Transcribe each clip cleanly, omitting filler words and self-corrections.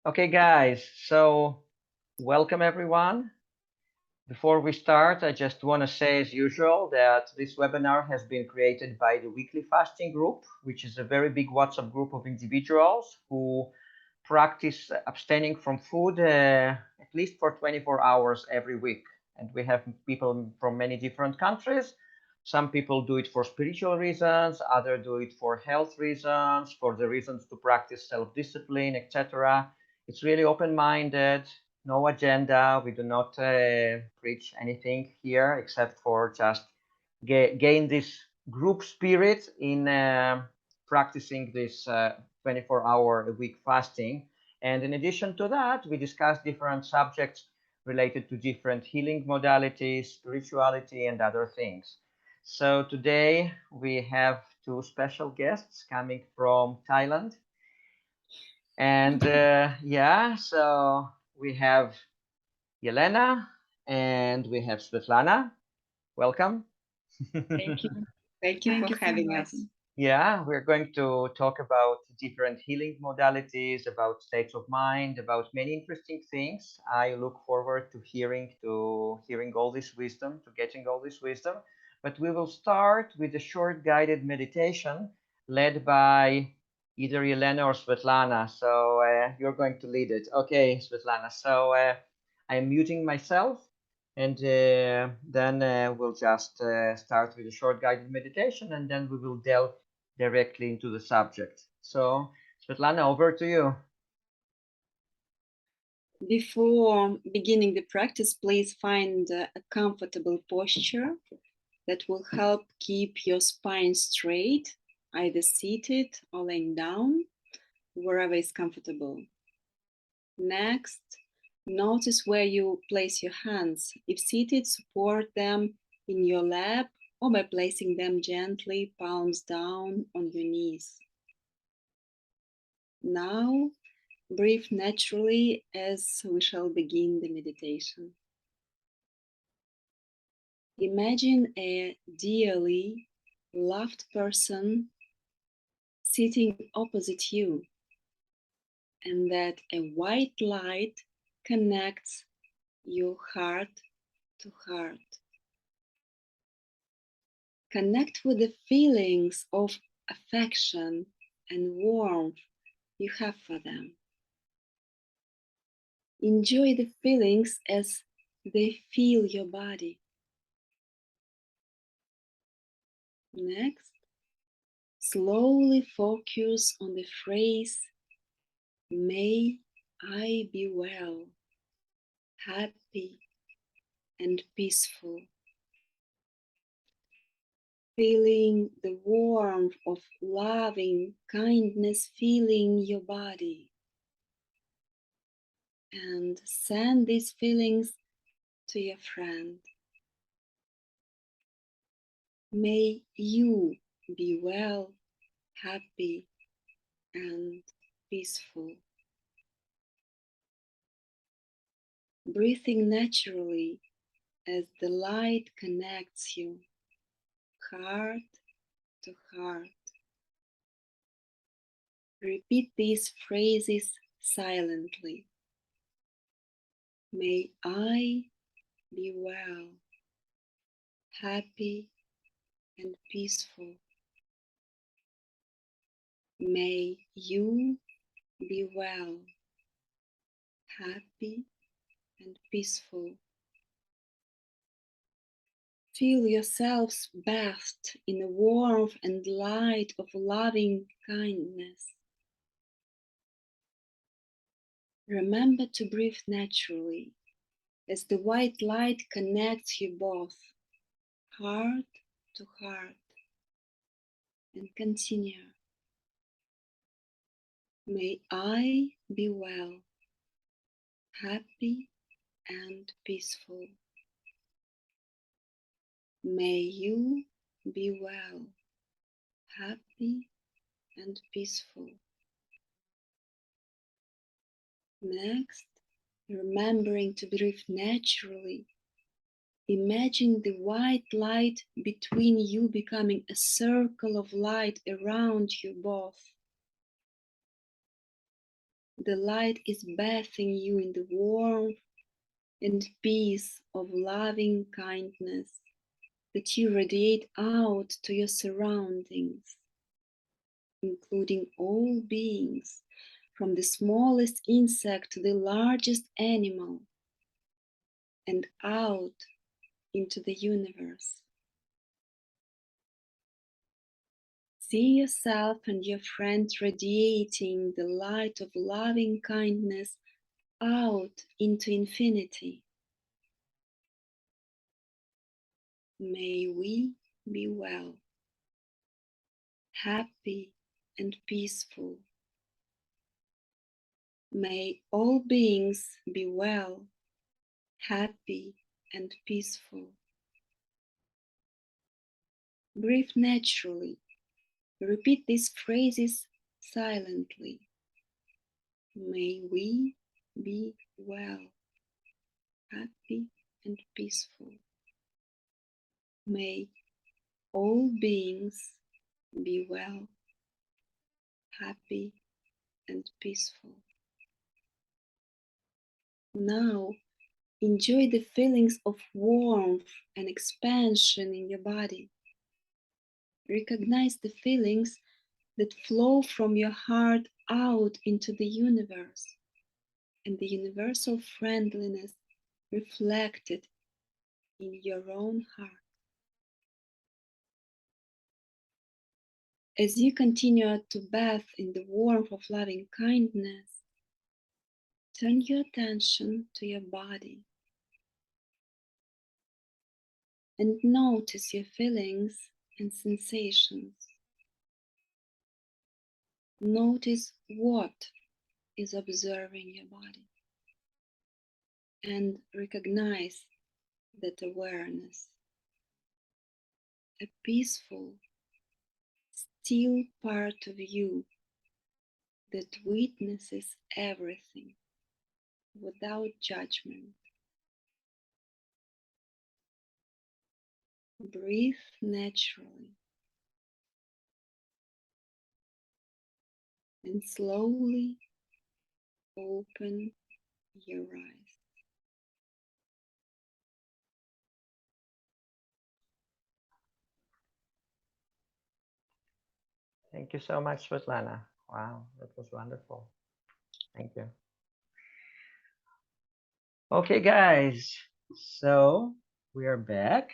Okay, guys, so welcome everyone. Before we start, I just want to say, as usual, that this webinar has been created by the Weekly Fasting Group, which is a very big WhatsApp group of individuals who practice abstaining from food at least for 24 hours every week. And we have people from many different countries. Some people do it for spiritual reasons, others do it for health reasons, for the reasons to practice self-discipline, etc. It's really open-minded, no agenda. We do not preach anything here except for just gain this group spirit in practicing this 24-hour a week fasting. And in addition to that, we discuss different subjects related to different healing modalities, spirituality, and other things. So today we have two special guests coming from Thailand. And yeah, so we have Yelena and we have Svetlana. Welcome. Thank you. Thank you for having us. Yeah, we're going to talk about different healing modalities, about states of mind, about many interesting things. I look forward to hearing all this wisdom, to getting all this wisdom. But we will start with a short guided meditation led by either Yelena or Svetlana. So you're going to lead it. Okay, Svetlana. So I'm muting myself and then we'll just start with a short guided meditation and then we will delve directly into the subject. So, Svetlana, over to you. Before beginning the practice, please find a comfortable posture that will help keep your spine straight, either seated or laying down, wherever is comfortable. Next, notice where you place your hands. If seated, support them in your lap or by placing them gently, palms down on your knees. Now, breathe naturally as we shall begin the meditation. Imagine a dearly loved person sitting opposite you, and that a white light connects your heart to heart. Connect with the feelings of affection and warmth you have for them. Enjoy the feelings as they fill your body. Next, slowly focus on the phrase, "May I be well, happy, and peaceful." Feeling the warmth of loving kindness filling your body. And send these feelings to your friend. May you be well, happy, and peaceful. Breathing naturally as the light connects you, heart to heart. Repeat these phrases silently. May I be well, happy, and peaceful. May you be well, happy, and peaceful. Feel yourselves bathed in the warmth and light of loving kindness. Remember to breathe naturally as the white light connects you both, heart to heart, and continue. May I be well, happy, and peaceful. May you be well, happy, and peaceful. Next, remembering to breathe naturally, imagine the white light between you becoming a circle of light around you both. The light is bathing you in the warmth and peace of loving kindness that you radiate out to your surroundings, including all beings, from the smallest insect to the largest animal, and out into the universe. See yourself and your friends radiating the light of loving kindness out into infinity. May we be well, happy and peaceful. May all beings be well, happy and peaceful. Breathe naturally. Repeat these phrases silently. May we be well, happy and peaceful. May all beings be well, happy and peaceful. Now, enjoy the feelings of warmth and expansion in your body. Recognize the feelings that flow from your heart out into the universe and the universal friendliness reflected in your own heart. As you continue to bath in the warmth of loving kindness, turn your attention to your body and notice your feelings and sensations. Notice what is observing your body and recognize that awareness, a peaceful, still part of you that witnesses everything without judgment. Breathe naturally and slowly open your eyes. Thank you so much, Svetlana. Wow, that was wonderful. Thank you. Okay, guys, so we are back.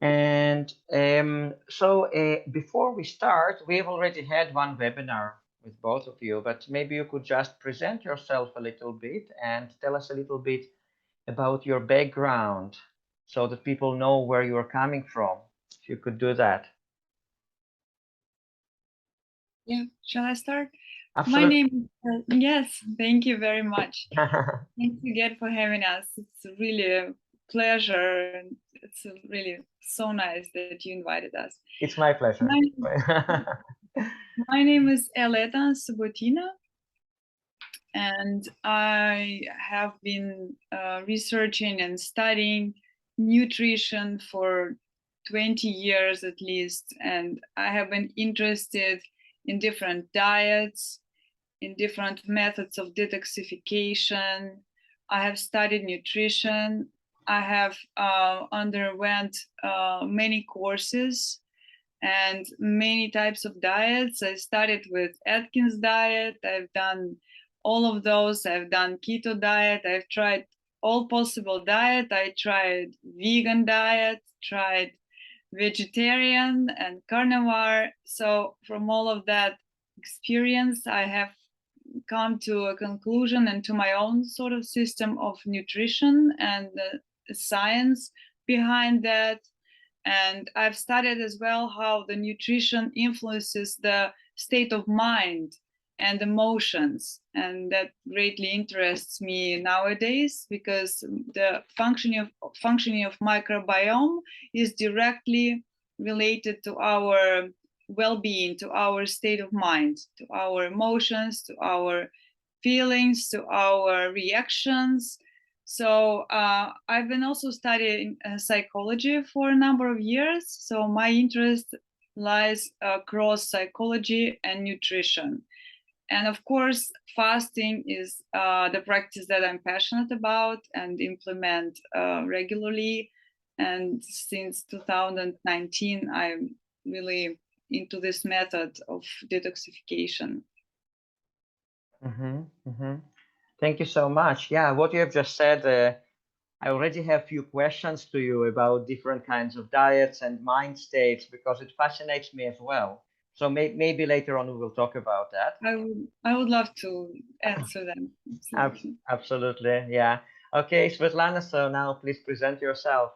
And before we start, we have already had one webinar with both of you, but maybe you could just present yourself a little bit and tell us a little bit about your background so that people know where you're coming from. If you could do that. Yeah, shall I start? Absolutely. My name, yes, thank you very much. Thanks again for having us. It's really a pleasure, and it's really so nice that you invited us. It's my pleasure. My name is Eleta Subotina, and I have been researching and studying nutrition for 20 years at least, and I have been interested in different diets, in different methods of detoxification. I have studied nutrition. I have underwent many courses and many types of diets. I started with Atkins diet. I've done all of those. I've done keto diet. I've tried all possible diet. I tried vegan diet, tried vegetarian and carnivore. So from all of that experience, I have come to a conclusion and to my own sort of system of nutrition and the science behind that. And I've studied as well how the nutrition influences the state of mind and emotions. And that greatly interests me nowadays because the functioning of microbiome is directly related to our well-being, to our state of mind, to our emotions, to our feelings, to our reactions. So I've been also studying psychology for a number of years. So my interest lies across psychology and nutrition. And of course, fasting is the practice that I'm passionate about and implement regularly. And since 2019, I'm really into this method of detoxification. Thank you so much. Yeah, what you have just said, I already have a few questions to you about different kinds of diets and mind states because it fascinates me as well. So maybe later on we will talk about that. I would love to answer them. Absolutely. Absolutely, yeah. Okay, Svetlana, so now please present yourself.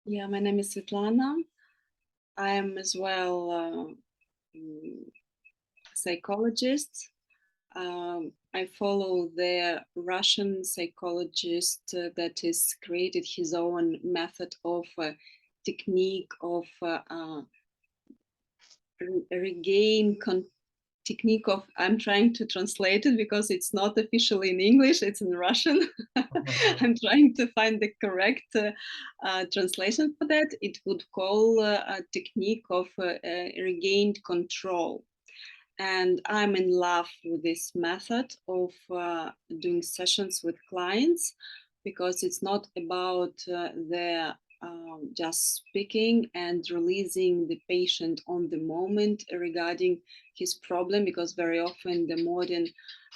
Yeah, my name is Svetlana. I am as well psychologist. I follow the Russian psychologist that has created his own method of technique of regain technique of, I'm trying to translate it because it's not officially in English, it's in Russian. I'm trying to find the correct translation for that. It would call a technique of regained control. And I'm in love with this method of doing sessions with clients because it's not about the just speaking and releasing the patient on the moment regarding his problem, because very often the modern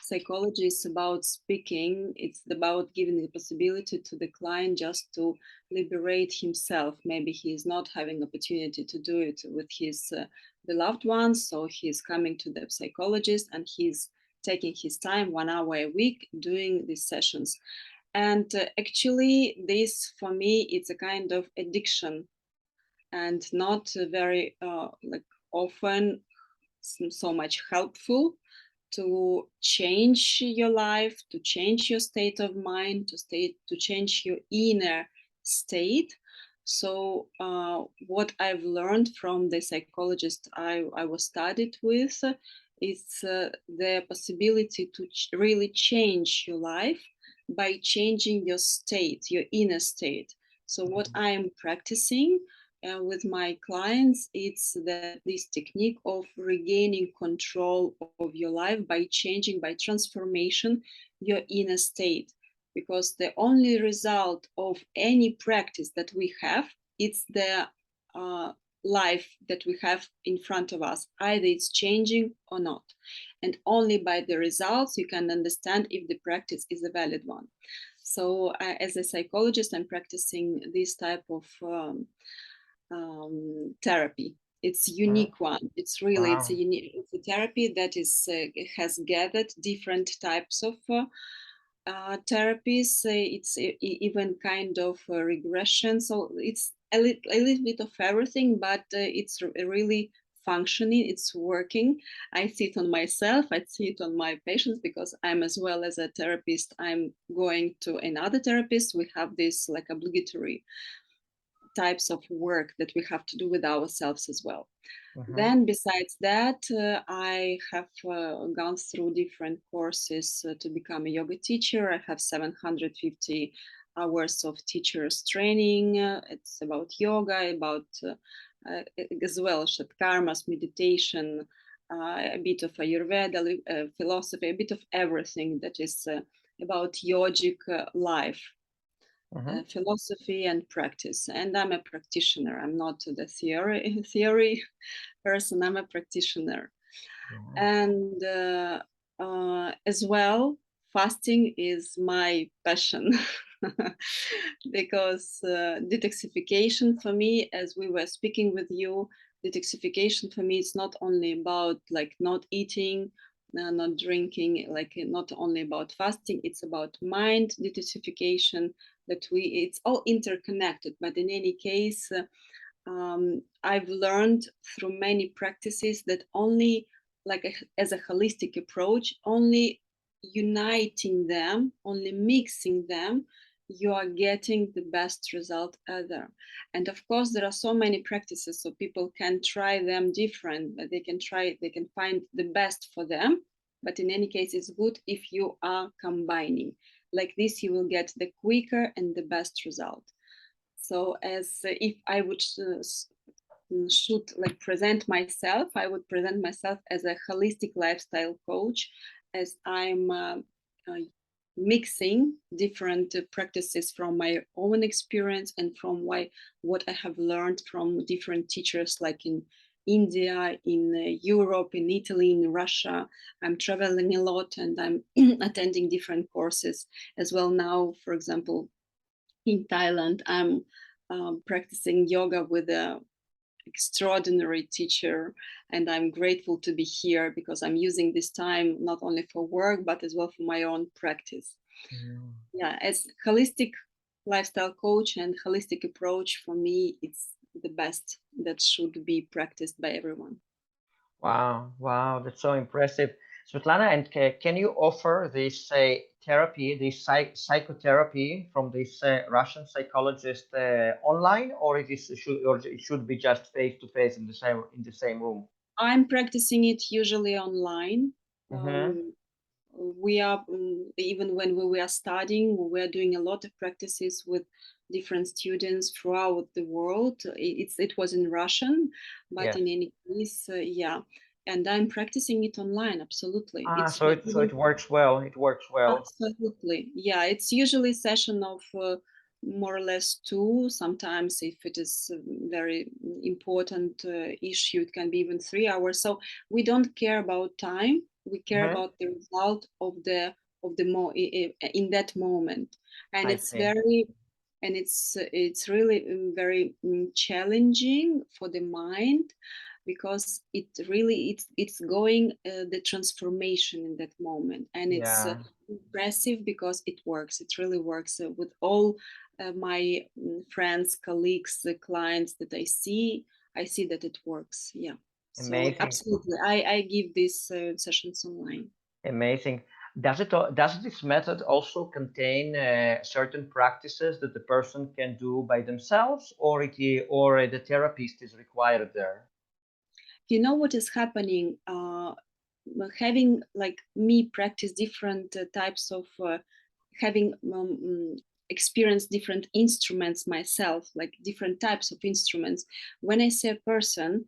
psychology is about speaking. It's about giving the possibility to the client just to liberate himself. Maybe he is not having opportunity to do it with his beloved ones, so he's coming to the psychologist and he's taking his time 1 hour a week doing these sessions. And actually this for me it's a kind of addiction and not very like often so much helpful to change your life, to change your state of mind, to change your inner state. So what I've learned from the psychologist I was studied with is the possibility to really change your life by changing your state, your inner state. So what I am practicing with my clients, it's this technique of regaining control of your life by changing, by transformation, your inner state. Because the only result of any practice that we have, it's the life that we have in front of us. Either it's changing or not. And only by the results you can understand if the practice is a valid one. So as a psychologist, I'm practicing this type of therapy. It's a unique one. It's really Wow. it's a therapy that is has gathered different types of therapies. It's even kind of regression. So it's a little bit of everything, but it's really functioning. It's working. I see it on myself. I see it on my patients because I'm as well as a therapist. I'm going to another therapist. We have this like obligatory types of work that we have to do with ourselves as well. Then besides that, I have gone through different courses to become a yoga teacher. I have 750 hours of teachers training. It's about yoga, about as well shatkarmas, meditation, a bit of Ayurveda, philosophy, a bit of everything that is about yogic life. Philosophy and practice. And I'm a practitioner. I'm not the theory person. I'm a practitioner. And as well, fasting is my passion because detoxification for me, as we were speaking with you, detoxification for me is not only about like not eating, not drinking, like not only about fasting, it's about mind detoxification, that it's all interconnected. But in any case, I've learned through many practices that only as a holistic approach, only uniting them, only mixing them, you are getting the best result ever. And of course, there are so many practices, so people can try them different, but they can find the best for them. But in any case, it's good if you are combining. Like this, you will get the quicker and the best result. So as if I would should like present myself, I would present myself as a holistic lifestyle coach, as I'm mixing different practices from my own experience and from what I have learned from different teachers, like in India, in Europe, in Italy, in Russia. I'm traveling a lot and I'm attending different courses as well now. For example, in Thailand, I'm practicing yoga with a extraordinary teacher, and I'm grateful to be here because I'm using this time not only for work but as well for my own practice. Mm. Yeah, as holistic lifestyle coach and holistic approach, for me it's the best that should be practiced by everyone. Wow, wow, that's so impressive. Svetlana, and can you offer this therapy, this psychotherapy from this Russian psychologist online, or it should be just face to face in the same room? I'm practicing it usually online. Mm-hmm. We are even when we were studying, we were doing a lot of practices with different students throughout the world. It was in Russian, but Yes. in any case, yeah. And I'm practicing it online. Absolutely, Ah, it's so it works well. It works well. absolutely, yeah. It's usually session of more or less two. Sometimes, if it is a very important issue, it can be even 3 hours. So we don't care about time. We care Mm-hmm. about the result of the in that moment, and I it's see. very and it's really very challenging for the mind because it's going the transformation in that moment, and it's Yeah. impressive because it works. It really works with all my friends, colleagues, the clients that I see that it works. Yeah, so Amazing. absolutely I give these sessions online. Amazing. Does this method also contain certain practices that the person can do by themselves, or the therapist is required there? You know what is happening, having like me practice different types of having experienced different instruments myself, like different types of instruments. When I say a person,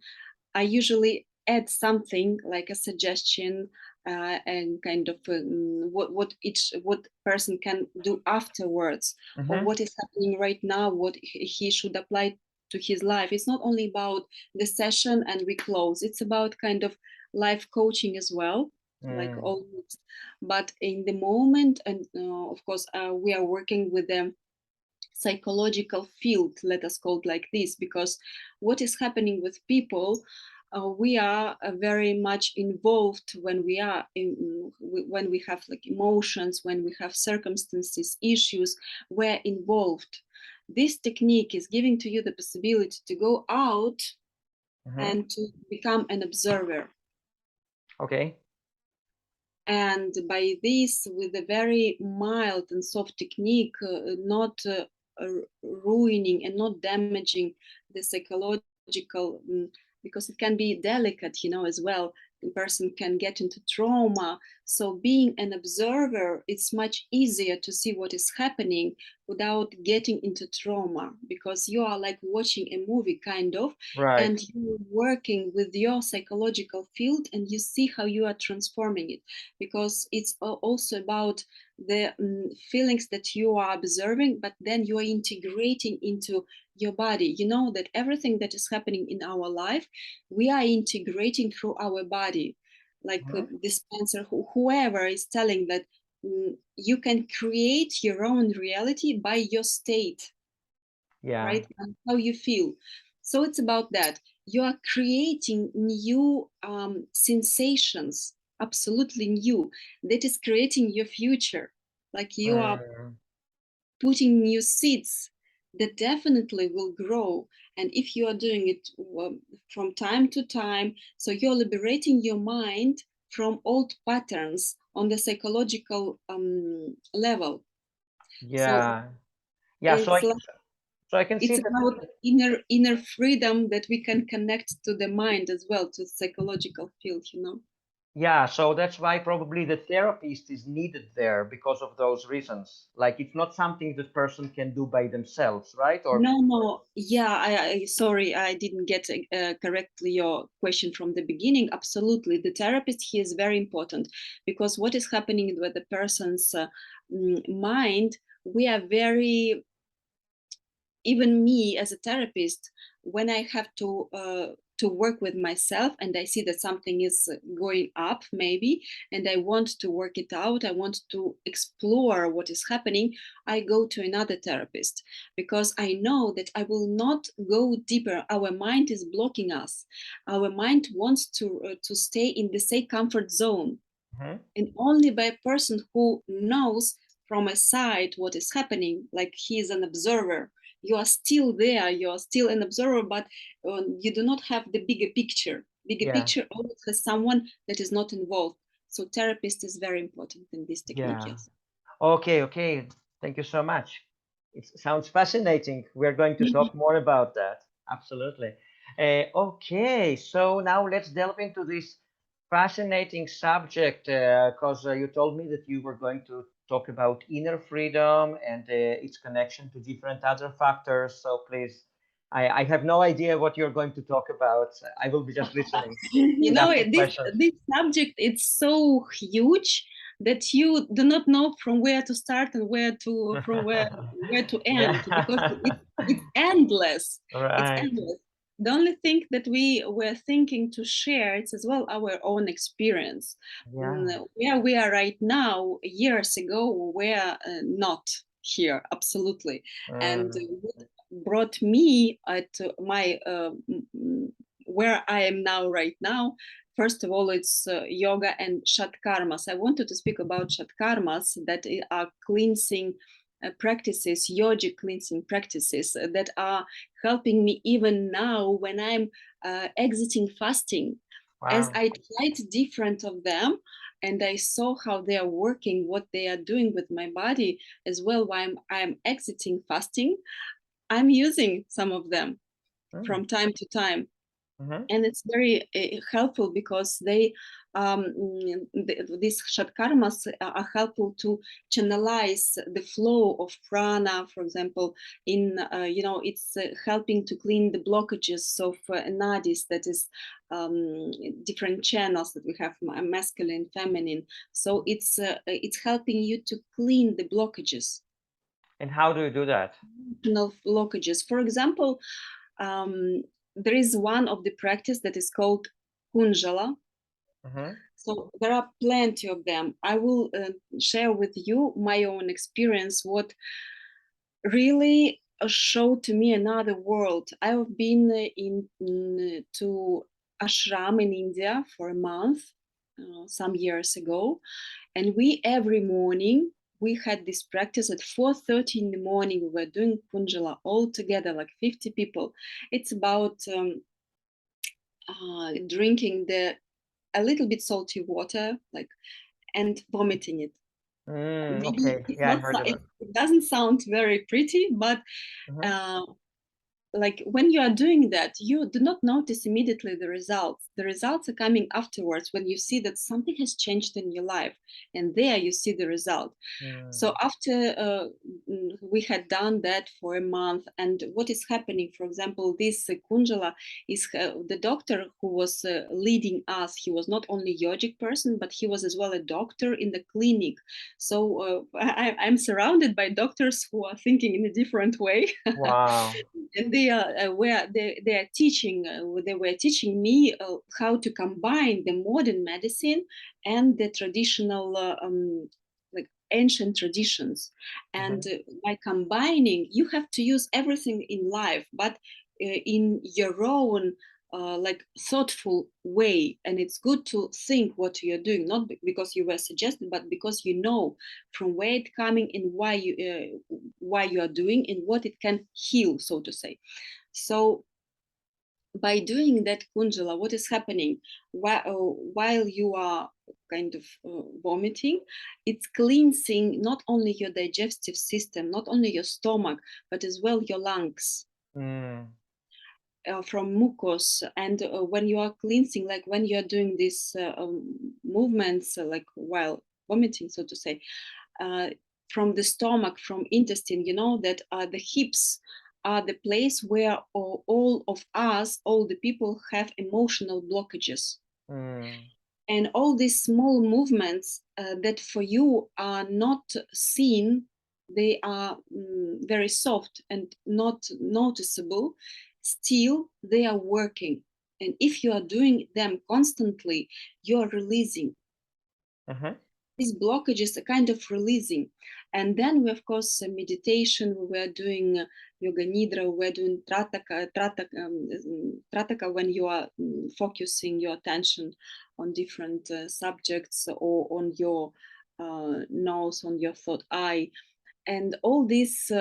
I usually add something like a suggestion, and kind of what person can do afterwards, or Mm-hmm. what is happening right now, what he should apply to his life. It's not only about the session and we close. It's about kind of life coaching as well, like Mm. all. But in the moment, and of course, we are working with them psychological field, let us call it like this, because what is happening with people, we are very much involved when we are when we have like emotions, when we have circumstances, issues, we're involved. This technique is giving to you the possibility to go out Mm-hmm. and to become an observer. Okay. And by this, with a very mild and soft technique, not ruining and not damaging the psychological, because it can be delicate, as well. The person can get into trauma. So being an observer, it's much easier to see what is happening without getting into trauma, because you are like watching a movie kind of, Right. and you're working with your psychological field and you see how you are transforming it, because it's also about the feelings that you are observing, but then you are integrating into your body. You know that everything that is happening in our life, we are integrating through our body. Like Mm-hmm. dispenser, whoever is telling that you can create your own reality by your state, Yeah. right? And how you feel. So it's about that. You are creating new sensations, absolutely new, that is creating your future. Like you are Mm. putting new seeds that definitely will grow. And if you are doing it from time to time, so you're liberating your mind from old patterns on the psychological level. So Yeah. Yeah. So it's I like so I can see it's that. about inner freedom that we can connect to the mind as well, to psychological field. Yeah, so that's why probably the therapist is needed there because of those reasons. Like it's not something that person can do by themselves, right? Or No. Yeah, I sorry, I didn't get correctly your question from the beginning. Absolutely, the therapist here is very important because what is happening with the person's mind, we are very, even me as a therapist, when I have to work with myself and I see that something is going up maybe, and I want to work it out, I want to explore what is happening, I go to another therapist because I know that I will not go deeper. Our mind is blocking us. Our mind wants to stay in the same comfort zone, Mhm. and only by a person who knows from a side what is happening, like he is an observer, you are still there, you are still an observer, but you do not have the bigger picture. Bigger Yeah, picture always has someone that is not involved. So therapist is very important in this technique, yeah. yes. Okay, okay. Thank you so much. It sounds fascinating. We're going to talk more about that. Absolutely. Okay, so now let's delve into this fascinating subject because you told me that you were going to talk about inner freedom and its connection to different other factors. So please, I have no idea what you're going to talk about. I will be just listening You and know, asking questions. this subject, it's so huge that you do not know from where to start and where to end, because Yeah. it's endless. It's Right. endless. The only thing that we were thinking to share is as well our own experience. Yeah. Where we are right now, years ago, we were not here, absolutely. And Mm. what brought me at my where I am now, right now, first of all, it's yoga and shatkarmas. I wanted to speak about shatkarmas, that are cleansing practices, yogic cleansing practices that are helping me even now when I'm exiting fasting. As Wow. I tried different of them and I saw how they are working, what they are doing with my body as well while I'm exiting fasting, I'm using some of them Mm. from time to time, Mm-hmm. and it's very helpful because they these shatkarmas are helpful to channelize the flow of prana, for example, in it's helping to clean the blockages of nadis, that is different channels that we have, masculine, feminine. So it's helping you to clean the blockages, And how do you do that? blockages. For example, um, there is one of the practice that is called kunjala. Mm-hmm. So there are plenty of them. I will share with you my own experience, what really showed to me another world. I've been to ashram in India for a month some years ago, and we every morning we had this practice at 4:30 in the morning. We were doing kunjala all together, like 50 people. It's about drinking the a little bit salty water, like, and vomiting it. Mm, Maybe okay. it's Yeah, I not heard of it. it doesn't sound very pretty, but Mm-hmm. uh, like when you are doing that, you do not notice immediately the results. The results are coming afterwards when you see that something has changed in your life, and there you see the result. So Mm. after we had done that for a month, and what is happening, for example, this kunjala is the doctor who was leading us. He was not only yogic person, but he was as well a doctor in the clinic. So I'm surrounded by doctors who are thinking in a different way. Wow. And they are where they are teaching they were teaching me how to combine the modern medicine and the traditional like ancient traditions. And Mm-hmm. by combining, you have to use everything in life, but in your own like thoughtful way. And it's good to think what you're doing, not because you were suggested, but because you know from where it's coming and why you are doing and what it can heal, so to say. So by doing that kunjala, what is happening while you are kind of vomiting, it's cleansing not only your digestive system, not only your stomach, but as well your lungs. Mm. from mucus, and when you are cleansing, like when you are doing these movements, like while vomiting, so to say, from the stomach, from intestine, you know that the hips are the place where all of us, all the people, have emotional blockages. And all these small movements that for you are not seen, they are very soft and not noticeable, still they are working. And if you are doing them constantly, you are releasing. These blockages are kind of releasing. And then we, of course, meditation, we were doing yoga nidra, we were doing trataka, when you are focusing your attention on different subjects, or on your nose, on your third eye. And all these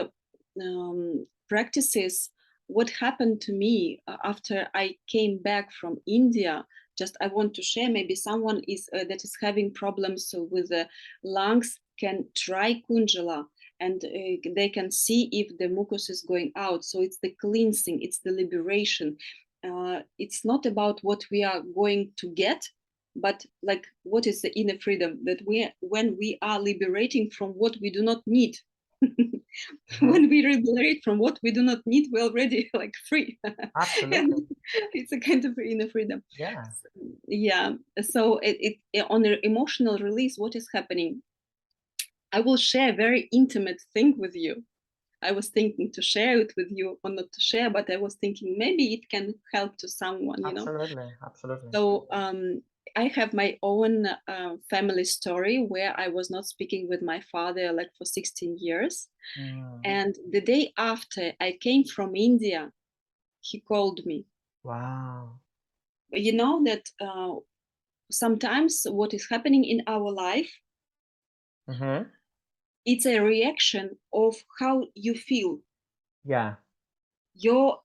practices, what happened to me after I came back from India, just I want to share, maybe someone is that is having problems with the lungs can try Kunjala, and they can see if the mucus is going out. So it's the cleansing, it's the liberation. It's not about what we are going to get, but like what is the inner freedom that when we are liberating from what we do not need. When we liberate from what we do not need, we're already like free. Absolutely. It's a kind of inner freedom. Yeah. Yeah. So on the emotional release, what is happening? I will share a very intimate thing with you. I was thinking to share it with you or not to share, but I was thinking maybe it can help to someone, you know. Absolutely. Absolutely. So I have my own family story where I was not speaking with my father like for 16 years. And the day after I came from India, he called me. Wow. You know that sometimes what is happening in our life, it's a reaction of how you feel. Yeah. Your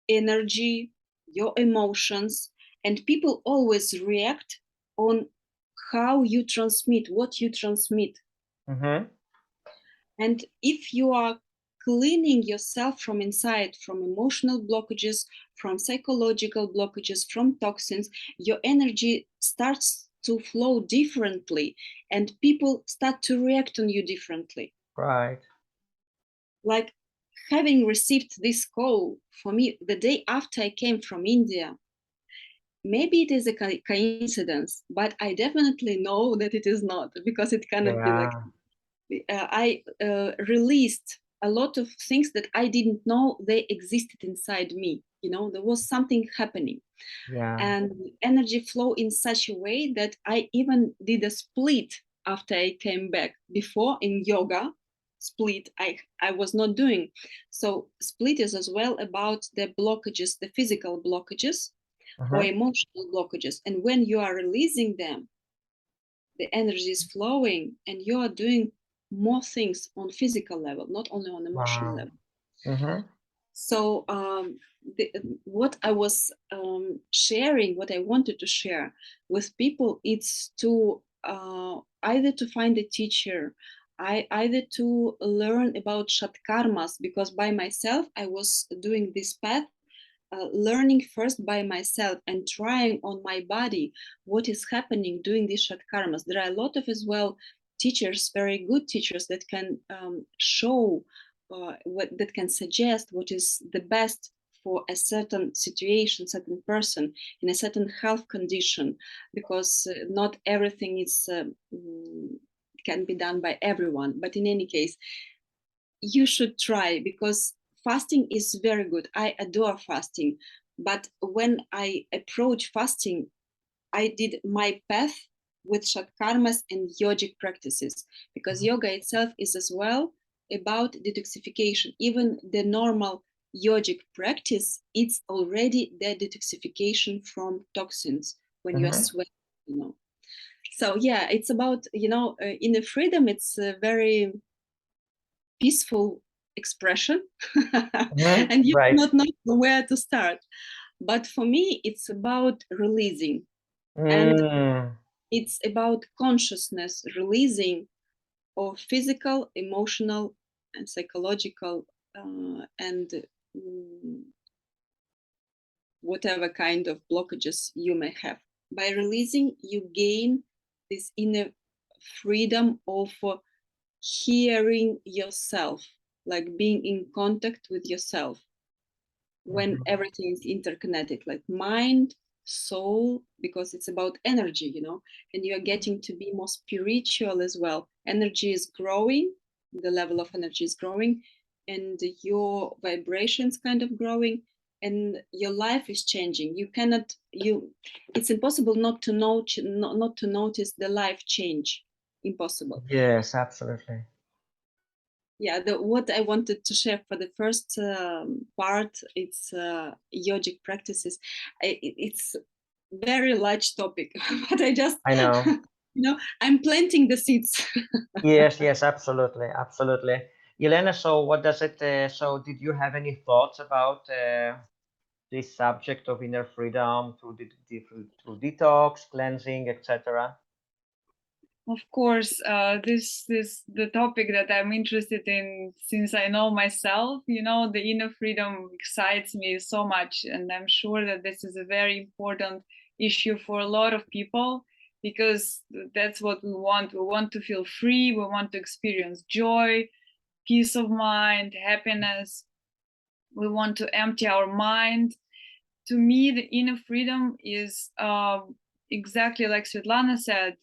energy, your emotions, and people always react on how you transmit, what you transmit. And if you are cleaning yourself from inside, from emotional blockages, from psychological blockages, from toxins, your energy starts to flow differently, and people start to react on you differently. Right. Like having received this call for me the day after I came from India, maybe it is a coincidence, but I definitely know that it is not, because it cannot be like I released a lot of things that I didn't know they existed inside me. You know, there was something happening. Yeah. And energy flow in such a way that I even did a split after I came back. Before in yoga, split I was not doing. So split is as well about the blockages, the physical blockages or emotional blockages. And when you are releasing them, the energy is flowing and you are doing more things on physical level, not only on emotional level. So what I was sharing, what I wanted to share with people, it's to either to find a teacher, either to learn about shatkarmas, because by myself I was doing this path, learning first by myself and trying on my body what is happening doing these shatkarmas. There are a lot of as well teachers, very good teachers that can show what that can suggest what is the best for a certain situation, certain person in a certain health condition, because not everything is can be done by everyone. But in any case, you should try, because fasting is very good. I adore fasting. But when I approach fasting, I did my path with shatkarmas and yogic practices, because yoga itself is as well about detoxification. Even the normal yogic practice, it's already the detoxification from toxins when you are sweating, you know. So yeah, it's about, you know, inner freedom. It's very peaceful expression and you Right. do not know where to start. But for me, it's about releasing, and it's about consciousness, releasing of physical, emotional, and psychological and whatever kind of blockages you may have. By releasing, you gain this inner freedom of hearing yourself, like being in contact with yourself when everything is interconnected, like mind, soul, because it's about energy, you know, and you're getting to be more spiritual as well. Energy is growing, the level of energy is growing, and your vibrations kind of growing, and your life is changing. It's impossible not to notice the life change. Impossible. Yes, absolutely. Yeah, what I wanted to share for the first part, it's yogic practices. It's very large topic, but I just, I know. I'm planting the seeds. Yes, yes, absolutely, absolutely. Elena, so what does it, so did you have any thoughts about this subject of inner freedom through through detox, cleansing, etc.? Of course, this is the topic that I'm interested in since I know myself. You know, the inner freedom excites me so much, and I'm sure that this is a very important issue for a lot of people because that's what we want. We want to feel free, we want to experience joy, peace of mind, happiness. We want to empty our mind. To me, the inner freedom is exactly like Svetlana said,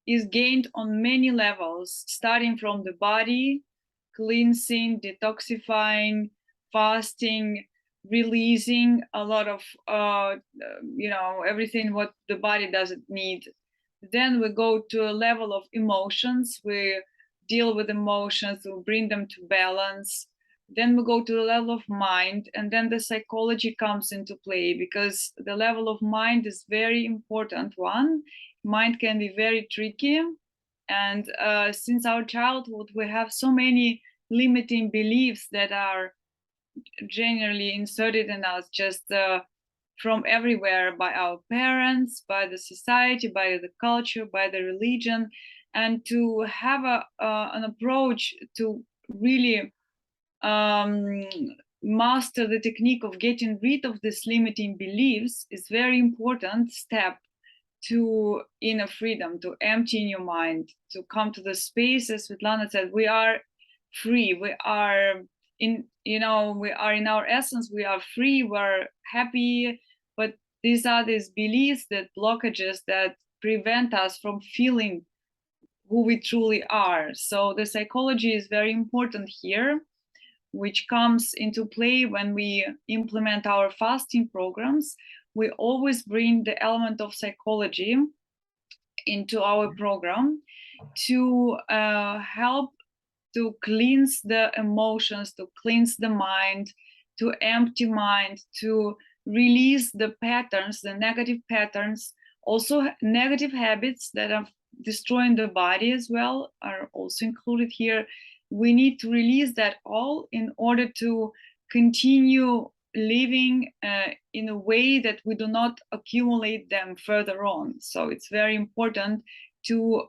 is gained on many levels, starting from the body, cleansing, detoxifying, fasting, releasing a lot of, everything what the body doesn't need. Then we go to a level of emotions. We deal with emotions, we bring them to balance. Then we go to the level of mind, and then the psychology comes into play because the level of mind is very important one. Mind can be very tricky, and since our childhood we have so many limiting beliefs that are generally inserted in us just from everywhere, by our parents, by the society, by the culture, by the religion. And to have an approach to really master the technique of getting rid of these limiting beliefs is very important step to inner freedom, to emptying your mind, to come to the space, as Svetlana said, we are free. We are we are in our essence, we are free, we're happy. But these are these beliefs, that blockages that prevent us from feeling who we truly are. So the psychology is very important here, which comes into play when we implement our fasting programs. We always bring the element of psychology into our program to help to cleanse the emotions, to cleanse the mind, to empty mind, to release the patterns, the negative patterns. Also, negative habits that are destroying the body as well are also included here. We need to release that all in order to continue living in a way that we do not accumulate them further on. So it's very important to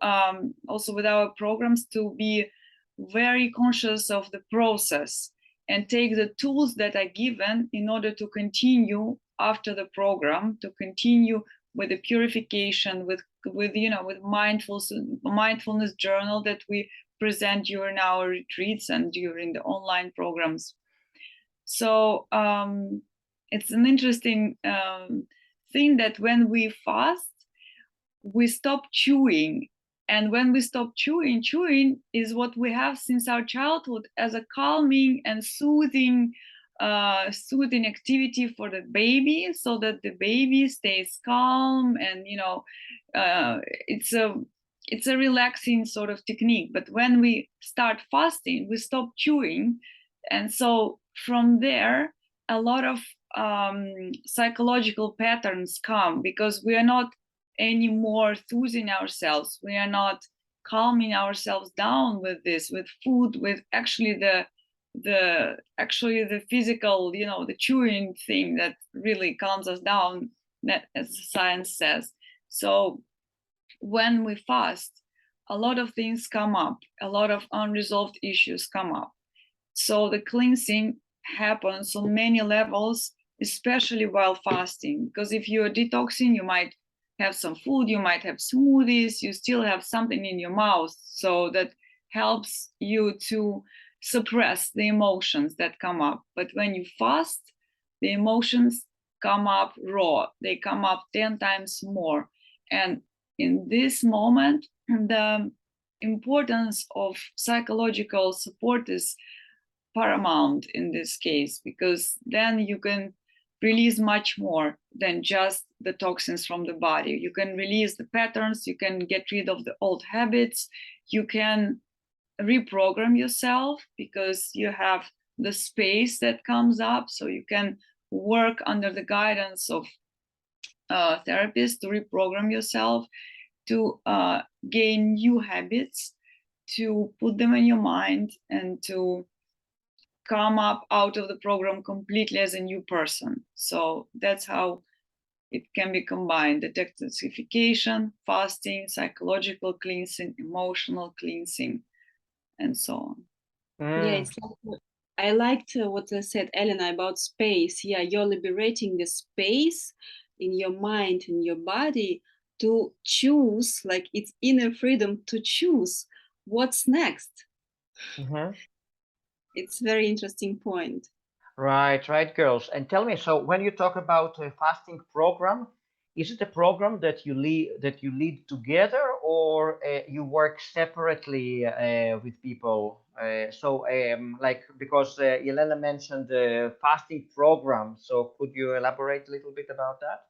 also with our programs to be very conscious of the process and take the tools that are given in order to continue after the program, to continue with the purification, with mindfulness journal that we present during our retreats and during the online programs. So it's an interesting thing that when we fast, we stop chewing. And when we stop chewing is what we have since our childhood as a calming and soothing activity for the baby, so that the baby stays calm. And it's a relaxing sort of technique. But when we start fasting, we stop chewing, and so from there a lot of psychological patterns come, because we are not anymore soothing ourselves, we are not calming ourselves down with this, with food, with actually the physical, the chewing thing that really calms us down, that, as science says. So when we fast, a lot of things come up, a lot of unresolved issues come up. So the cleansing happens on many levels especially while fasting. Because if you're detoxing, you might have some food, you might have smoothies, you still have something in your mouth. So that helps you to suppress the emotions that come up. But when you fast, the emotions come up raw, they come up 10 times more. And in this moment, the importance of psychological support is paramount in this case, because then you can release much more than just the toxins from the body. You can release the patterns, you can get rid of the old habits, you can reprogram yourself because you have the space that comes up, so you can work under the guidance of therapists to reprogram yourself, to gain new habits, to put them in your mind, and to come up out of the program completely as a new person. So that's how it can be combined: detoxification, fasting, psychological cleansing, emotional cleansing, and so on. Yeah, it's like, I liked what I said, Elena, about space. Yeah, you're liberating the space in your mind, in your body, to choose, like it's inner freedom to choose what's next. It's a very interesting point. Right, girls. And tell me, so when you talk about a fasting program, is it a program that you lead together, or you work separately with people? Like because Yelena mentioned the fasting program, so could you elaborate a little bit about that?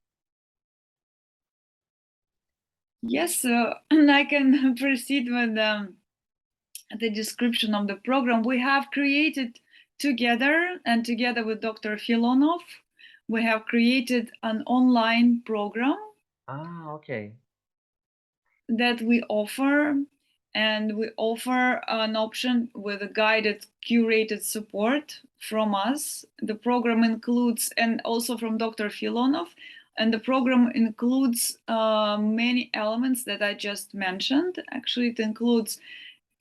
Yes, I can proceed with the description of the program. We have created together, and together with Dr. Filonov, we have created an online program Okay. that we offer, and we offer an option with a guided, curated support from us. The program includes, and also from Dr. Filonov, and the program includes many elements that I just mentioned. Actually, it includes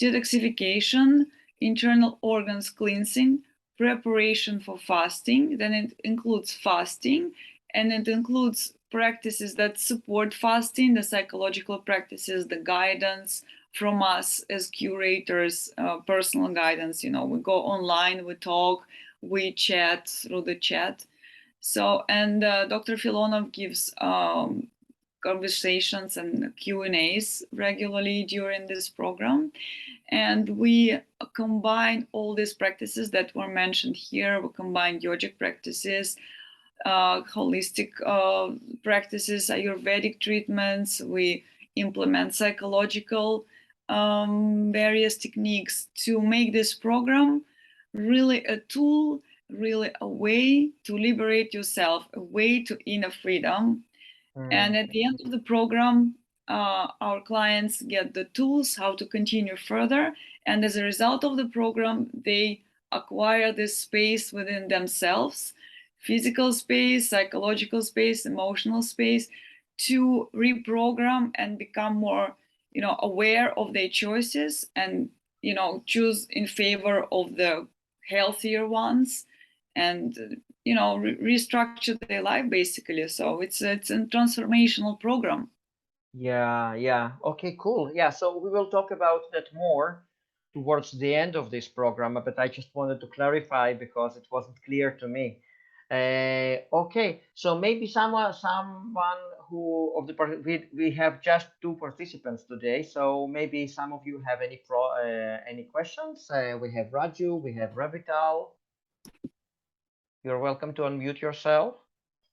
detoxification, internal organs cleansing, preparation for fasting. Then it includes fasting, and it includes practices that support fasting, the psychological practices, the guidance from us as curators, personal guidance. You know, we go online, we talk, we chat through the chat. So, and Dr. Filonov gives conversations and Q&As regularly during this program. And we combine all these practices that were mentioned here. We combine yogic practices, holistic practices, Ayurvedic treatments. We implement psychological various techniques to make this program really a tool, really a way to liberate yourself, a way to inner freedom. And at the end of the program, our clients get the tools how to continue further. And as a result of the program, they acquire this space within themselves, physical space, psychological space, emotional space, to reprogram and become more, aware of their choices, and, choose in favor of the healthier ones, and restructure their life basically. So it's a transformational program. Yeah. Okay, cool. Yeah, so we will talk about that more towards the end of this program, but I just wanted to clarify because it wasn't clear to me. Okay, so maybe someone who of the we have just two participants today, so maybe some of you have any questions. We have Raju, we have Ravital. You're welcome to unmute yourself.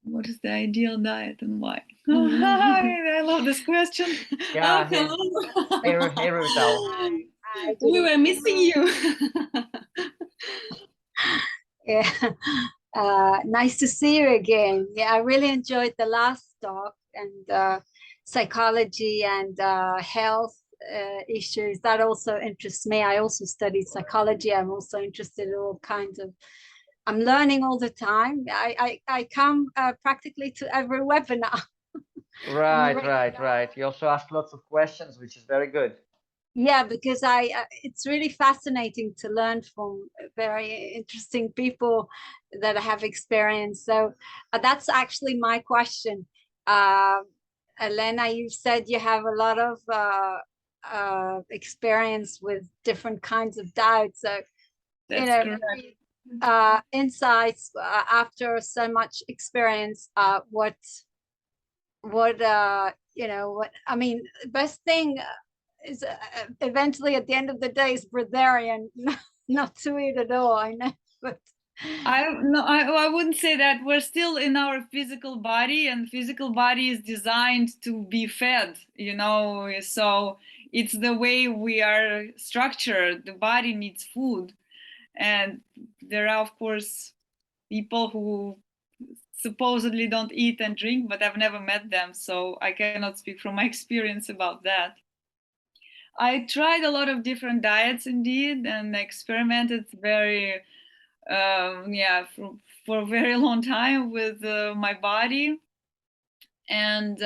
What is the ideal diet and why? I love this question. Yeah, hey, Ravital. We were missing you. Yeah. Nice to see you again. Yeah, I really enjoyed the last talk, and psychology and health issues. That also interests me. I also studied psychology. I'm also interested in all kinds of, I'm learning all the time. I come practically to every webinar. Right. You also ask lots of questions, which is very good. Yeah, because it's really fascinating to learn from very interesting people that have experience. So that's actually my question. Elena, you said you have a lot of experience with different kinds of diets. So, you That's know, correct. maybe insights after so much experience. What you know, what I mean, best thing is eventually at the end of the day is breatharian, not to eat at all. I know, but I wouldn't say that. We're still in our physical body, and physical body is designed to be fed, you know, so it's the way we are structured. The body needs food, and there are of course people who supposedly don't eat and drink, but I've never met them, so I cannot speak from my experience about that. I tried a lot of different diets indeed, and experimented very yeah, for a very long time with my body. And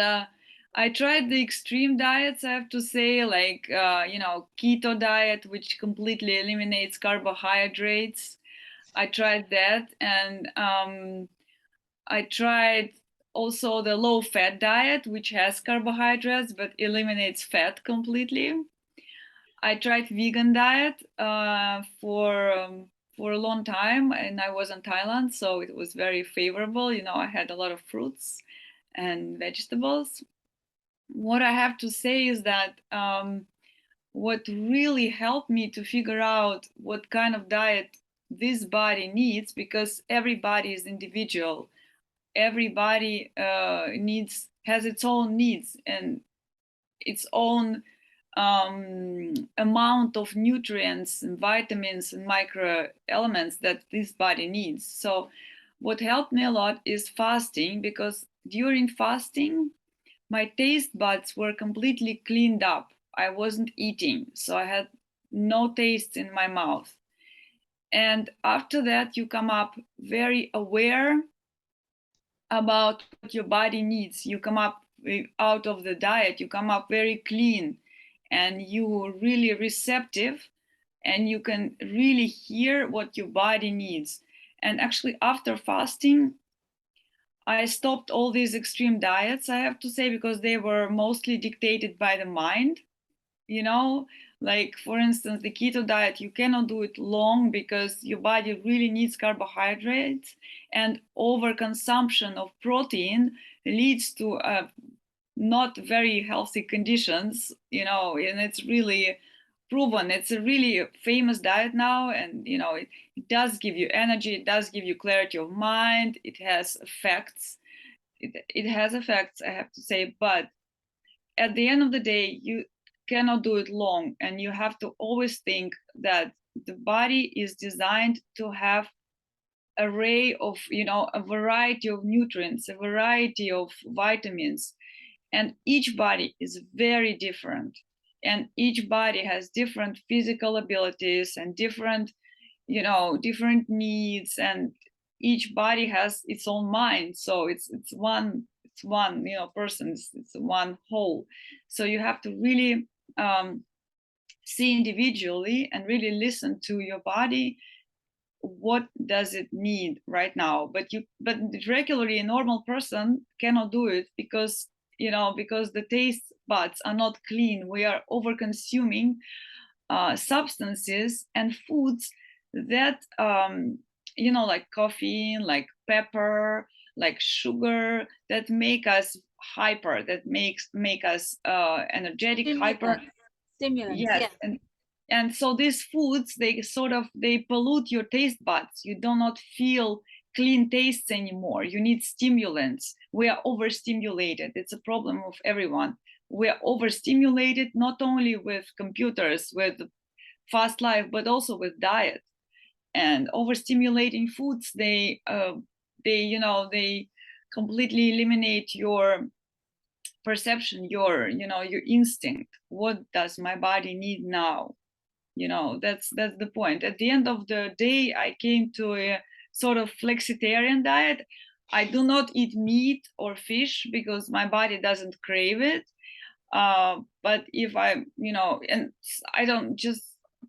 I tried the extreme diets, I have to say, like, you know, keto diet, which completely eliminates carbohydrates. I tried that. And I tried also the low fat diet, which has carbohydrates but eliminates fat completely. I tried vegan diet for a long time, and I was in Thailand, so it was very favorable. You know, I had a lot of fruits and vegetables. What I have to say is that what really helped me to figure out what kind of diet this body needs, because everybody is individual, everybody has its own needs and its own amount of nutrients and vitamins and micro elements that this body needs. So what helped me a lot is fasting, because during fasting my taste buds were completely cleaned up. I wasn't eating, so I had no taste in my mouth. And after that you come up very aware about what your body needs. You come up out of the diet, you come up very clean, and you are really receptive, and you can really hear what your body needs. And actually after fasting I stopped all these extreme diets, I have to say, because they were mostly dictated by the mind, you know. Like, for instance, the keto diet, you cannot do it long because your body really needs carbohydrates, and overconsumption of protein leads to not very healthy conditions, you know. And it's really proven, it's a really famous diet now, and you know, it does give you energy, it does give you clarity of mind, it has effects, it has effects, I have to say. But at the end of the day you cannot do it long, and you have to always think that the body is designed to have array of, you know, a variety of nutrients, a variety of vitamins, and each body is very different, and each body has different physical abilities and different, you know, different needs, and each body has its own mind. So it's one, you know, person, it's one whole. So you have to really see individually and really listen to your body, what does it need right now. But regularly a normal person cannot do it, because, you know, because the taste buds are not clean. We are over consuming substances and foods that you know, like coffee, like pepper, like sugar, that make us hyper, that make us energetic, hyper. Stimulants, Yes. yeah. And so these foods, they sort of, they pollute your taste buds. You do not feel clean tastes anymore. You need stimulants. We are overstimulated. It's a problem of everyone. We are overstimulated, not only with computers, with fast life, but also with diet. And overstimulating foods, they you know, they completely eliminate your perception, your, you know, your instinct. What does my body need now? You know, that's the point. At the end of the day I came to a sort of flexitarian diet. I do not eat meat or fish because my body doesn't crave it. But if I, and I don't just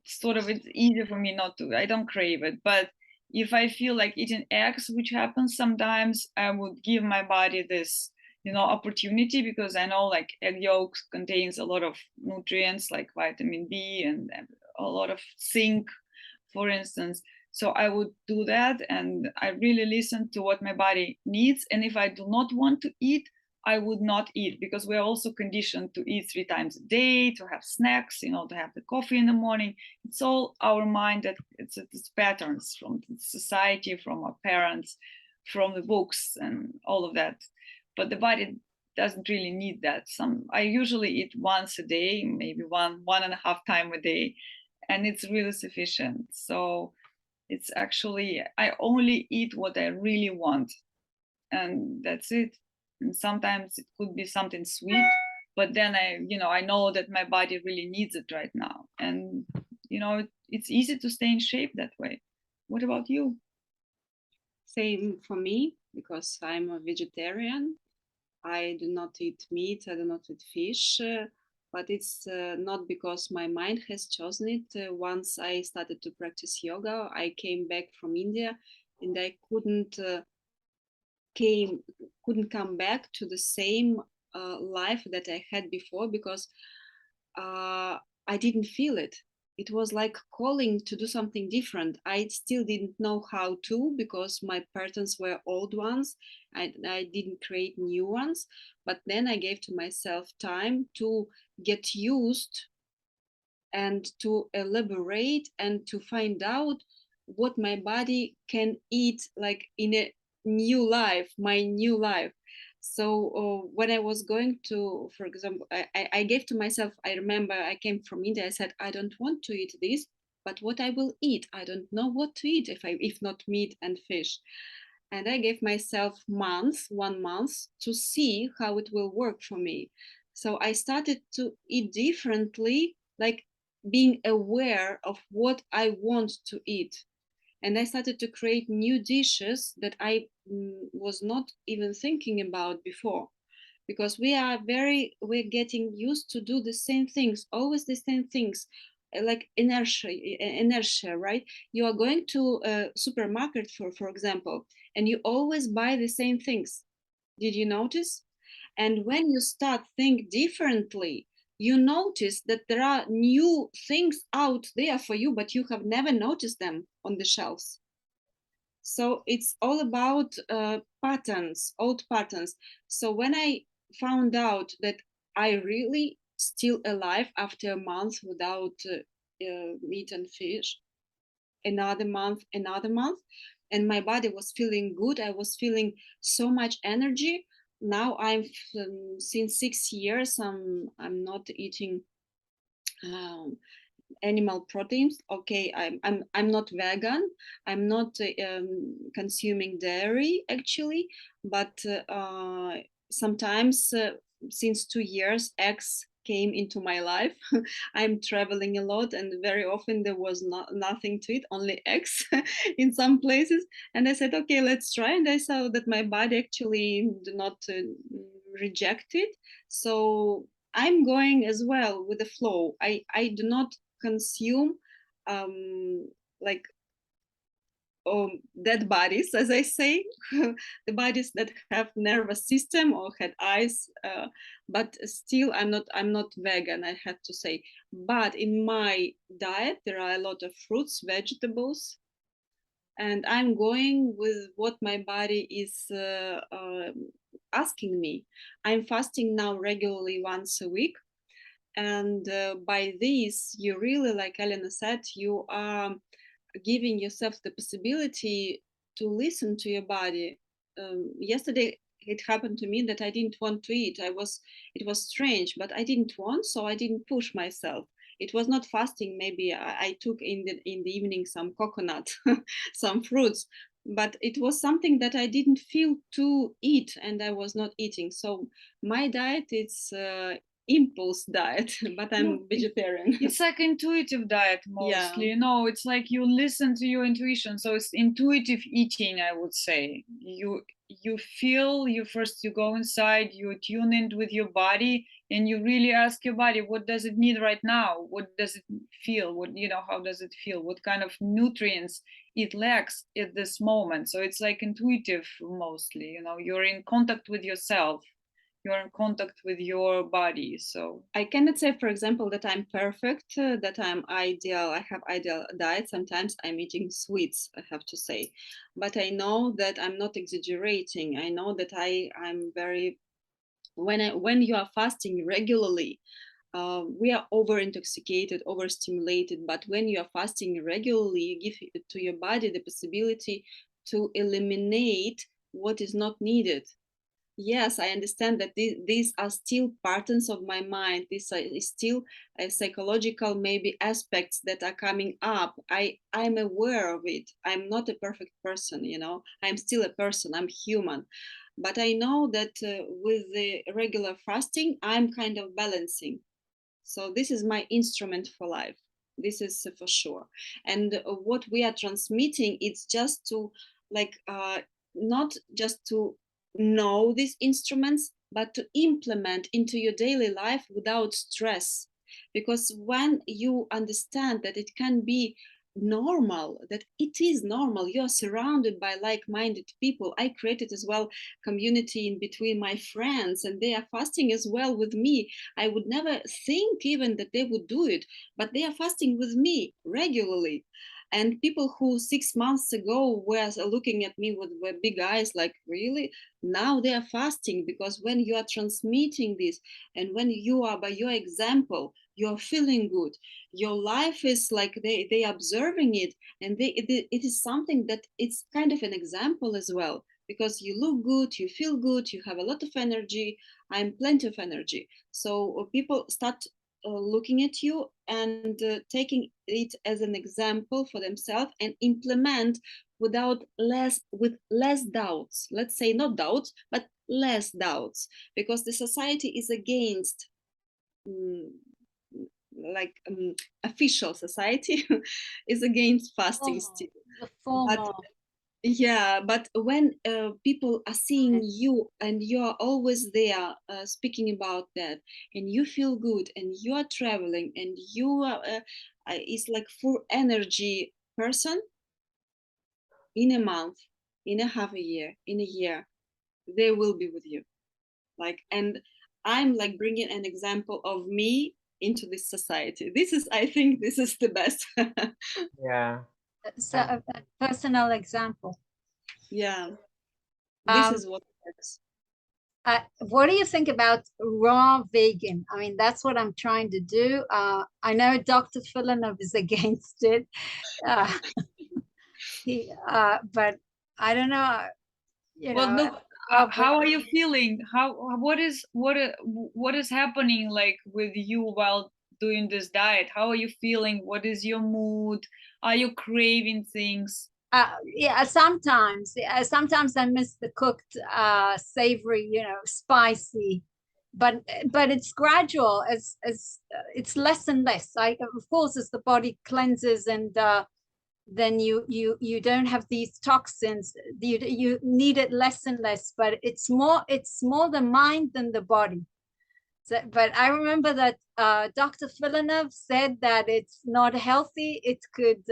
sort of, it's easy for me not to, I don't crave it. But if I feel like eating eggs, which happens sometimes, I would give my body this, opportunity, because I know like egg yolks contains a lot of nutrients like vitamin B and a lot of zinc, for instance. So I would do that, and I really listen to what my body needs. And if I do not want to eat, I would not eat, because we're also conditioned to eat 3 times a day, to have snacks, to have the coffee in the morning. It's all our mind, that it's patterns from society, from our parents, from the books and all of that. But the body doesn't really need that. I usually eat once a day, maybe one and a half time a day, and it's really sufficient. So it's actually, I only eat what I really want, and that's it. And sometimes it could be something sweet, but then I know that my body really needs it right now. And it's easy to stay in shape that way. What about you? Same for me, because I'm a vegetarian. I do not eat meat, I do not eat fish, but it's not because my mind has chosen it. Once I started to practice yoga, I came back from India, and I couldn't come back to the same life that I had before, because I didn't feel it. It was like calling to do something different. I still didn't know how to, because my patterns were old ones. I didn't create new ones. But then I gave to myself time to get used and to elaborate and to find out what my body can eat, like in a new life, my new life. So when I was going to, for example, I gave to myself, I remember I came from India, I said, I don't want to eat this, but what I will eat, I don't know what to eat if not meat and fish. And I gave myself 1 month to see how it will work for me. So I started to eat differently, like being aware of what I want to eat. And I started to create new dishes that I was not even thinking about before, because we're getting used to do the same things, always the same things, like inertia, right? You are going to a supermarket, for example, and you always buy the same things. Did you notice? And when you start think differently, you notice that there are new things out there for you, but you have never noticed them on the shelves. So it's all about patterns, old patterns. So when I found out that I really still alive after a month without meat and fish, another month, and my body was feeling good, I was feeling so much energy. Now since 6 years, I'm not eating um, animal proteins. Okay, I'm not vegan. I'm not consuming dairy actually, but sometimes since 2 years, eggs came into my life. I'm traveling a lot, and very often there was nothing to eat, only eggs in some places. And I said, okay, let's try. And I saw that my body actually do not reject it. So I'm going as well with the flow. I do not consume like dead bodies, as I say, the bodies that have nervous system or had eyes, but still I'm not vegan, I have to say. But in my diet there are a lot of fruits, vegetables, and I'm going with what my body is asking me. I'm fasting now regularly once a week, and by this you really, like Elena said, you are giving yourself the possibility to listen to your body. Yesterday it happened to me that I didn't want to eat. It was strange, but I didn't want, so I didn't push myself. It was not fasting. Maybe I took in the evening some coconut, some fruits, but it was something that I didn't feel to eat, and I was not eating. So my diet is impulse diet, but I'm vegetarian. It's like intuitive diet mostly. It's like you listen to your intuition. So it's intuitive eating, I would say. you feel, you go inside, you tune in with your body, and you really ask your body, what does it need right now? What does it feel? What, you know, how does it feel? What kind of nutrients it lacks at this moment? So it's like intuitive mostly, you know, you're in contact with yourself, you're in contact with your body. So I cannot say, for example, that I'm perfect, that I'm ideal. I have ideal diet. Sometimes I'm eating sweets, I have to say, but I know that I'm not exaggerating. I know that I'm very, when you are fasting regularly, we are over intoxicated, overstimulated. But when you are fasting regularly, you give to your body the possibility to eliminate what is not needed. Yes, I understand that these are still patterns of my mind. These are still psychological maybe aspects that are coming up. I'm aware of it. I'm not a perfect person, you know. I'm still a person. I'm human. But I know that with the regular fasting, I'm kind of balancing. So this is my instrument for life. This is for sure. And what we are transmitting, it's just to like not just to know these instruments, but to implement into your daily life without stress. Because when you understand that it can be normal, that it is normal, you're surrounded by like-minded people. I created as well community in between my friends, and they are fasting as well with me. I would never think even that they would do it, but they are fasting with me regularly. And people who 6 months ago were looking at me with big eyes, like, really? Now they are fasting, because when you are transmitting this, and when you are by your example, you're feeling good. Your life is like they observing it, and it is something that it's kind of an example as well, because you look good, you feel good, you have a lot of energy. I'm plenty of energy. So people start looking at you and taking it as an example for themselves and implement with less doubts. Let's say not doubts, but less doubts, because the society is against um, official society is against fasting still. The But formal. yeah, but when people are seeing you and you are always there speaking about that, and you feel good, and you are traveling, and you are is like full energy person, in a month, in a half a year, in a year, they will be with you. Like, and I'm like bringing an example of me into this society. This is, I think, this is the best. Yeah. So a personal example. Yeah, this Um, is what works. what do you think about raw vegan? I mean, that's what I'm trying to do. I know Dr. Filonov is against it. Uh, but I don't know, well, look, how how are you feeling? What is happening like with you while doing this diet? How are you feeling? What is your mood? Are you craving things? yeah, sometimes I miss the cooked, savory, spicy, but it's gradual, as it's less and less. Of course, as the body cleanses, and then you don't have these toxins, you need it less and less, but it's more the mind than the body. So, but I remember that Dr. Filonov said that it's not healthy. It could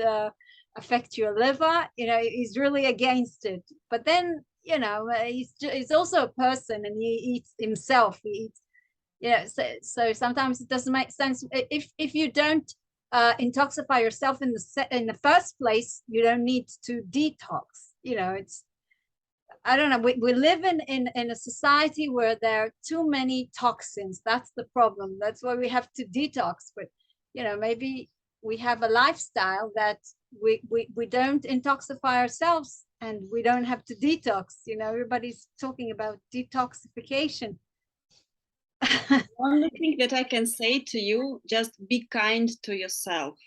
affect your liver. He's really against it. But then, he's also a person, and he eats himself. He eats, so sometimes it doesn't make sense. If you don't intoxify yourself in the first place, you don't need to detox. It's, I don't know. We live in a society where there are too many toxins. That's the problem. That's why we have to detox. But maybe we have a lifestyle that we don't intoxify ourselves, and we don't have to detox. Everybody's talking about detoxification. Only thing that I can say to you, just be kind to yourself,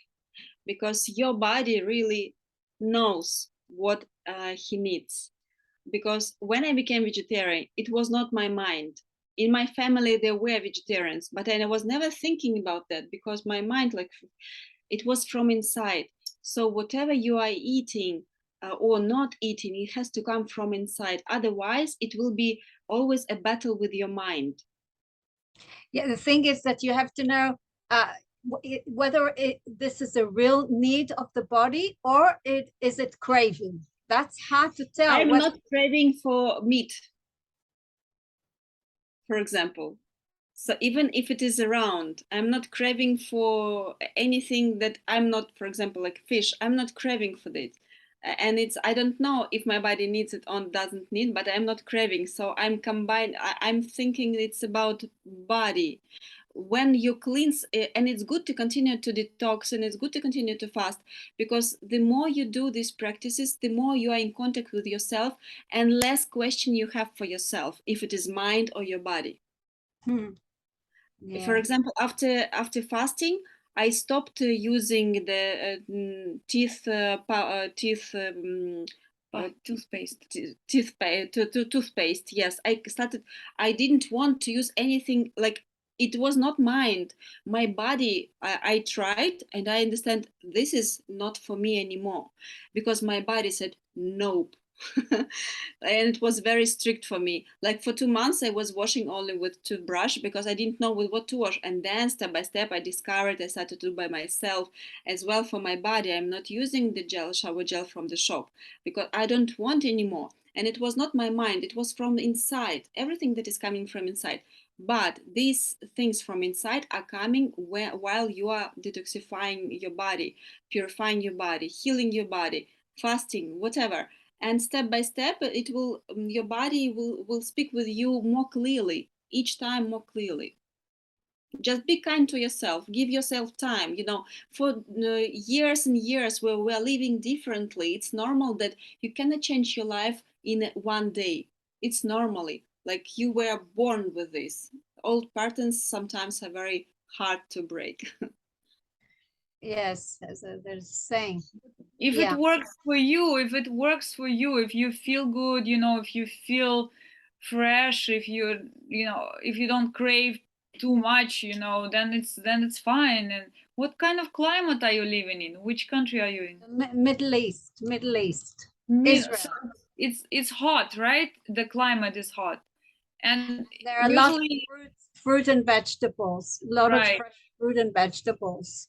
because your body really knows what he needs. Because when I became vegetarian, it was not my mind. In my family, there were vegetarians, but I was never thinking about that, because my mind, like, it was from inside. So whatever you are eating, or not eating, it has to come from inside. Otherwise, it will be always a battle with your mind. Yeah, the thing is that you have to know whether this is a real need of the body or is it craving. That's hard to tell. I'm not craving for meat, for example. So even if it is around, I'm not craving for anything that I'm not, for example, like fish, I'm not craving for it. And I don't know if my body needs it or doesn't need, but I'm not craving. So I'm thinking it's about body. When you cleanse, and it's good to continue to detox and it's good to continue to fast, because the more you do these practices, the more you are in contact with yourself and less question you have for yourself, if it is mind or your body. Yeah. For example, after fasting, I stopped using the toothpaste. Yes, I didn't want to use anything like, it was not mind. My body, I tried and I understand this is not for me anymore, because my body said nope. And it was very strict for me. Like for 2 months, I was washing only with toothbrush because I didn't know with what to wash. And then step by step, I discovered, I started to do by myself as well. For my body, I'm not using the shower gel from the shop because I don't want anymore. And it was not my mind, it was from inside, everything that is coming from inside. But these things from inside are coming while you are detoxifying your body, purifying your body, healing your body, fasting, whatever. And step by step, it will, your body will speak with you more clearly, each time more clearly. Just be kind to yourself, give yourself time. For years and years where we're living differently, it's normal that you cannot change your life in one day. It's normally like you were born with this. Old patterns sometimes are very hard to break. Yes, as there's saying. If it works for you, if you feel good, if you feel fresh, if you don't crave too much, then it's fine. And what kind of climate are you living in? Which country are you in? Middle East. Israel. So it's hot, right? The climate is hot, and there are usually lots of fruit and vegetables, a lot of fresh fruit and vegetables.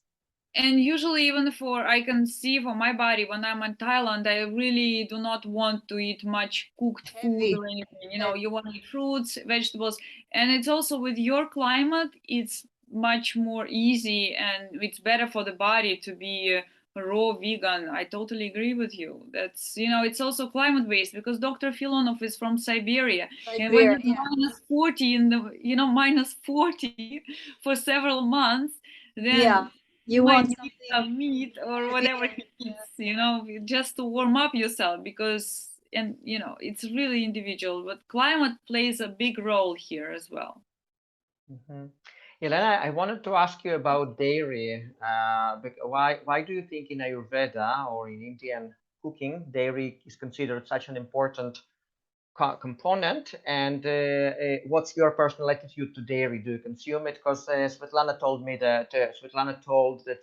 And usually, even I can see for my body, when I'm in Thailand, I really do not want to eat much cooked food or anything. You want to eat fruits, vegetables. And it's also with your climate, it's much more easy and it's better for the body to be raw vegan. I totally agree with you. That's, it's also climate based, because Dr. Filonov is from Siberia. And when it's minus 40 in the, minus 40 for several months, then you want some meat or whatever it is, just to warm up yourself, because it's really individual, but climate plays a big role here as well. Elena, I wanted to ask you about dairy. Why do you think in Ayurveda or in Indian cooking, dairy is considered such an important component? And what's your personal attitude to dairy? Do you consume it? Because Svetlana told me that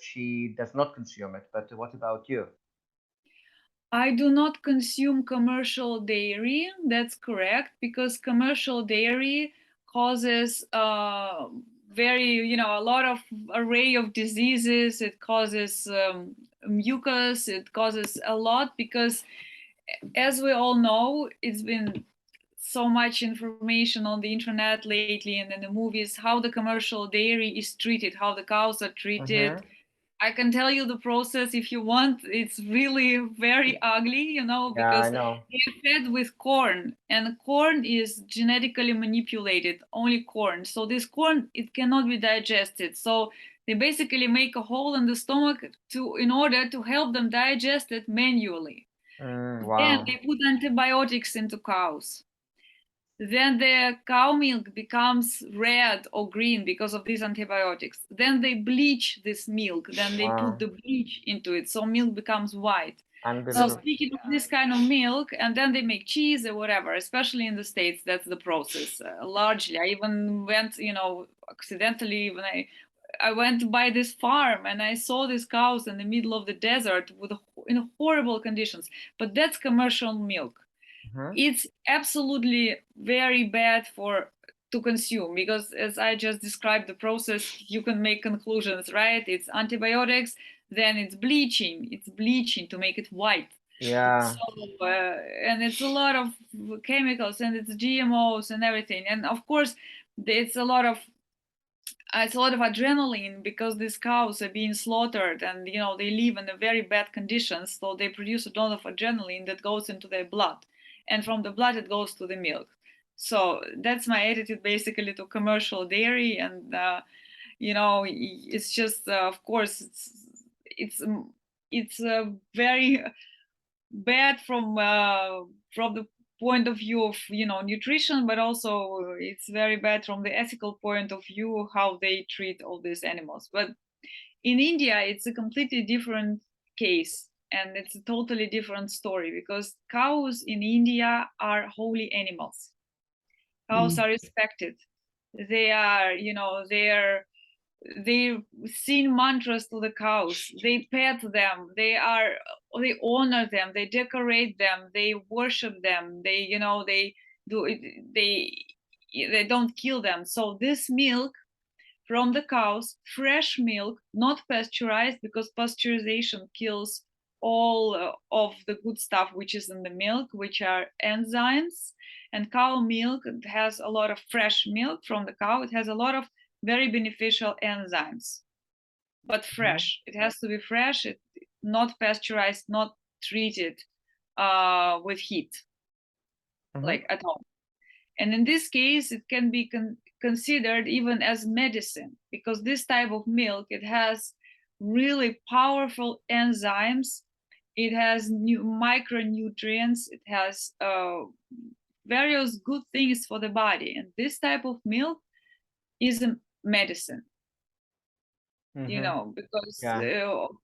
she does not consume it. But what about you? I do not consume commercial dairy. That's correct, because commercial dairy causes a lot of array of diseases. It causes mucus. It causes a lot, because as we all know, it's been so much information on the internet lately and in the movies, how the commercial dairy is treated, how the cows are treated. I can tell you the process if you want. It's really very ugly, because they're fed with corn, and corn is genetically manipulated, only corn. So this corn, it cannot be digested. So they basically make a hole in the stomach in order to help them digest it manually. Then they put antibiotics into cows. Then the cow milk becomes red or green because of these antibiotics. Then they bleach this milk. Then they put the bleach into it, so milk becomes white. So speaking of this kind of milk, and then they make cheese or whatever, especially in the States, that's the process largely. I even went, accidentally when I went by this farm and I saw these cows in the middle of the desert with in horrible conditions. But that's commercial milk. It's absolutely very bad to consume, because as I just described the process, you can make conclusions, right? It's antibiotics, then it's bleaching to make it white. Yeah. So and it's a lot of chemicals, and it's GMOs and everything, and of course it's a lot of adrenaline, because these cows are being slaughtered, and you know, they live in a very bad conditions, so they produce a lot of adrenaline that goes into their blood, and from the blood it goes to the milk. So that's my attitude basically to commercial dairy. And you know, it's just of course it's very bad from the point of view of, you know, nutrition, but also it's very bad from the ethical point of view, how they treat all these animals. But in India it's a completely different case, and it's a totally different story, because cows in India are holy animals. Cows are respected. They are, you know, they sing mantras to the cows, they pet them, they honor them, they decorate them, they worship them, they, you know, they do it, they don't kill them. So this milk from the cows, fresh milk, not pasteurized, because pasteurization kills all of the good stuff which is in the milk, which are enzymes. And cow milk has a lot of fresh milk from the cow, it has a lot of very beneficial enzymes, but fresh. It has to be fresh, not pasteurized, not treated with heat, like at all. And in this case, it can be considered even as medicine, because this type of milk, it has really powerful enzymes, it has new micronutrients, it has various good things for the body. And this type of milk is a medicine, you know, because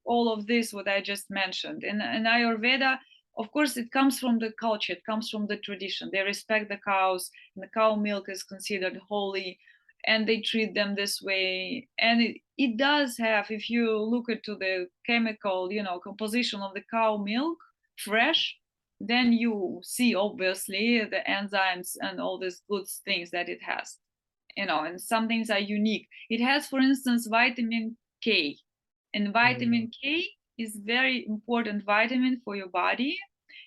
all of this what I just mentioned. And Ayurveda, of course, it comes from the culture, it comes from the tradition. They respect the cows, and the cow milk is considered holy, and they treat them this way. And it does have, if you look into the chemical, you know, composition of the cow milk fresh, then you see obviously the enzymes and all these good things that it has, you know. And some things are unique. It has, for instance, vitamin K, and vitamin K is very important vitamin for your body.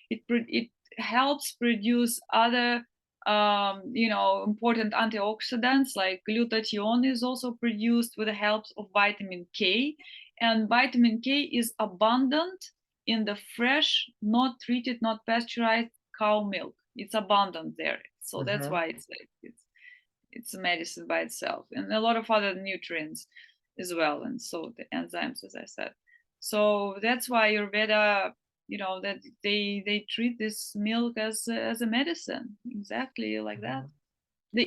It helps produce other you know, important antioxidants, like glutathione is also produced with the help of vitamin K. And vitamin K is abundant in the fresh, not treated, not pasteurized cow milk. It's abundant there, so that's why it's a medicine by itself, and a lot of other nutrients as well, and so the enzymes, as I said. So that's why Ayurveda, you know, that they treat this milk as a medicine, exactly like that.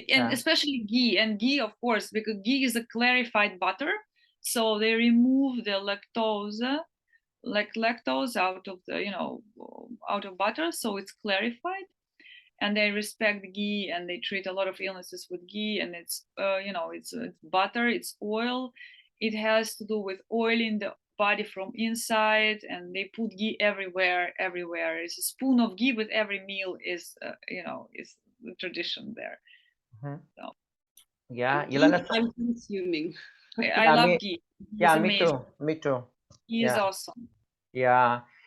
And especially ghee, of course, because ghee is a clarified butter, so they remove the lactose out of the, you know, out of butter, so it's clarified. And they respect ghee, and they treat a lot of illnesses with ghee. And it's you know, it's butter, it's oil, it has to do with oiling the body from inside, and they put ghee everywhere. It's a spoon of ghee with every meal is you know, is the tradition there. So Elena, I'm consuming. I love ghee. Me too. Ghee is awesome.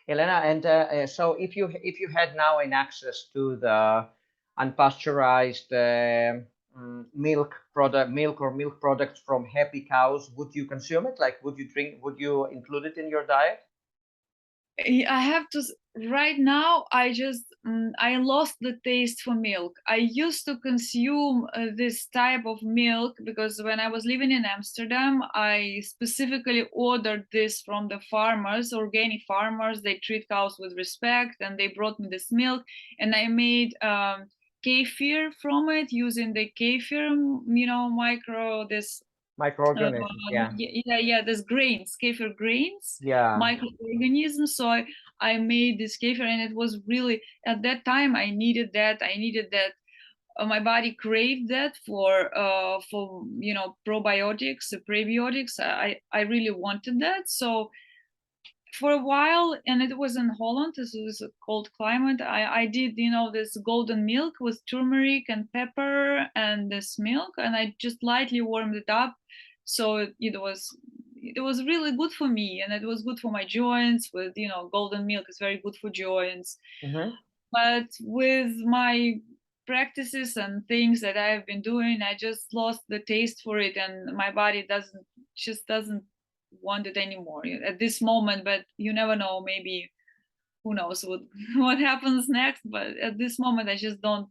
Elena, and so if you had now an access to the unpasteurized milk or milk products from happy cows, would you consume it? Like, would you include it in your diet? I have to, right now, I just, I lost the taste for milk. I used to consume this type of milk, because when I was living in Amsterdam, I specifically ordered this from the farmers, organic farmers. They treat cows with respect, and they brought me this milk, and I made kefir from it, using the kefir, you know, Microorganisms, there's grains, kefir grains, yeah, microorganisms. So I made this kefir, and it was really, at that time I needed that. My body craved that for you know, probiotics, prebiotics. I really wanted that. So for a while, and it was in Holland. This was a cold climate. I did, this golden milk with turmeric and pepper and this milk, and I just lightly warmed it up. So it was really good for me, and it was good for my joints. With golden milk is very good for joints. Mm-hmm. But with my practices and things that I've been doing, I just lost the taste for it, and my body doesn't want it anymore at this moment. But you never know, maybe who knows what what happens next. But at this moment, I just don't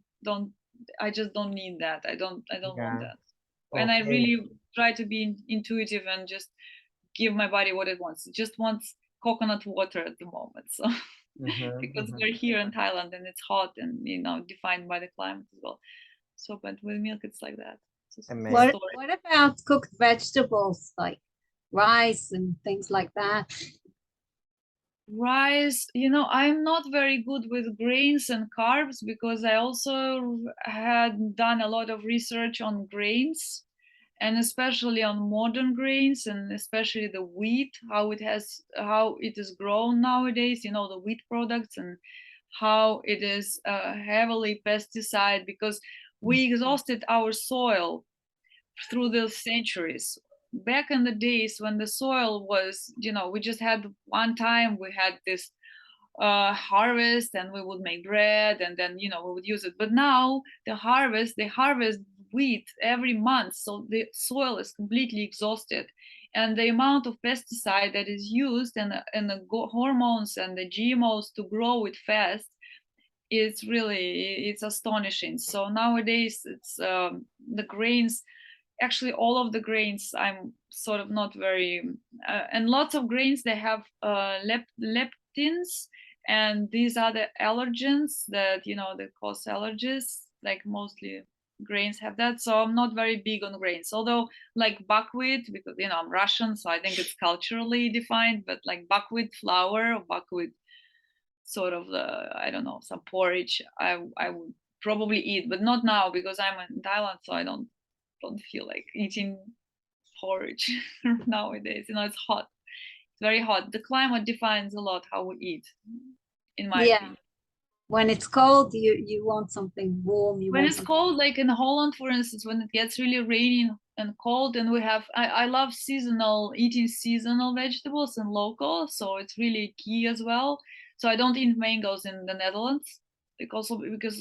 need that. I don't want Yeah. that. And I Okay. really try to be intuitive and just give my body what it wants. It just wants coconut water at the moment. So because we're here in Thailand and it's hot and defined by the climate as well. So but with milk it's like that. It's a Amazing. story. What about cooked vegetables like rice and things like that? Rice, I'm not very good with grains and carbs because I also had done a lot of research on grains, and especially on modern grains, and especially the wheat, how it is grown nowadays, the wheat products, and how it is heavily pesticide, because we exhausted our soil through the centuries. Back in the days when the soil was, we just had one time, we had this harvest, and we would make bread, and then we would use it. But now they harvest wheat every month, so the soil is completely exhausted, and the amount of pesticide that is used, and the hormones and the GMOs to grow it fast, it's astonishing. So nowadays it's the grains, actually all of the grains, I'm sort of not very and lots of grains, they have leptins, and these are the allergens that that cause allergies, like mostly grains have that. So I'm not very big on grains, although like buckwheat, because I'm Russian, so I think it's culturally defined, but like buckwheat flour or buckwheat sort of I don't know, some porridge, I would probably eat, but not now because I'm in Thailand, so I don't feel like eating porridge nowadays. It's hot. It's very hot. The climate defines a lot how we eat, in my Yeah. opinion. When it's cold, you want something warm. When it's cold, like in Holland, for instance, when it gets really rainy and cold, and we have, I love eating seasonal vegetables and local, so it's really key as well. So I don't eat mangoes in the Netherlands, because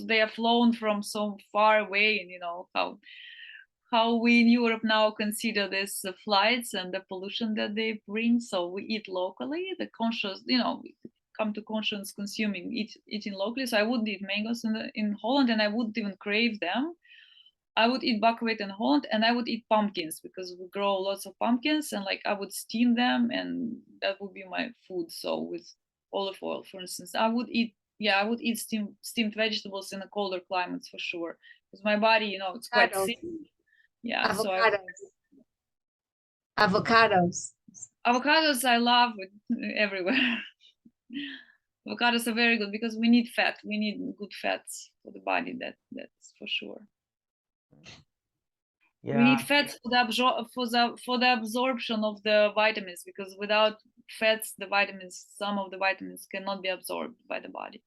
they are flown from so far away, and how we in Europe now consider this flights and the pollution that they bring. So we eat locally, the conscious, come to conscious consuming, eating locally. So I wouldn't eat mangoes in Holland, and I wouldn't even crave them. I would eat buckwheat in Holland, and I would eat pumpkins because we grow lots of pumpkins, and like I would steam them, and that would be my food. So with olive oil, for instance, I would eat steamed vegetables in the colder climates for sure, because my body, it's quite sick. Yeah, so Avocados. Avocados I love everywhere. Avocados are very good because we need fat. We need good fats for the body. That's for sure. Yeah. We need fats for the absorption of the vitamins, because without fats, some of the vitamins cannot be absorbed by the body.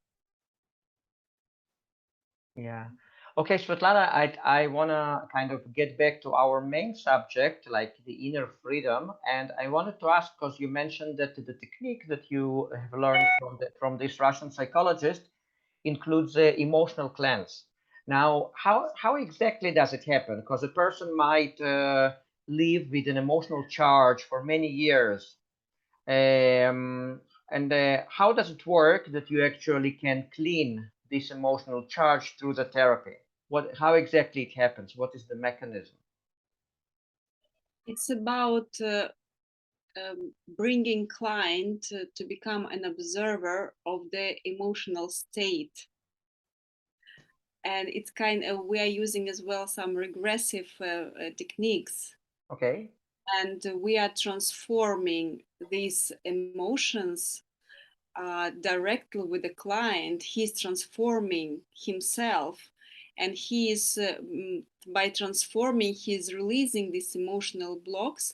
Yeah. Okay, Svetlana, I want to kind of get back to our main subject, like the inner freedom. And I wanted to ask, because you mentioned that the technique that you have learned from this Russian psychologist includes emotional cleanse. Now, how exactly does it happen? Because a person might live with an emotional charge for many years. And how does it work that you actually can clean this emotional charge through the therapy? How exactly it happens? What is the mechanism? It's about bringing client to become an observer of the emotional state. And it's we are using as well some regressive techniques. Okay. And we are transforming these emotions directly with the client. He's transforming himself, and he is by transforming, he's releasing these emotional blocks,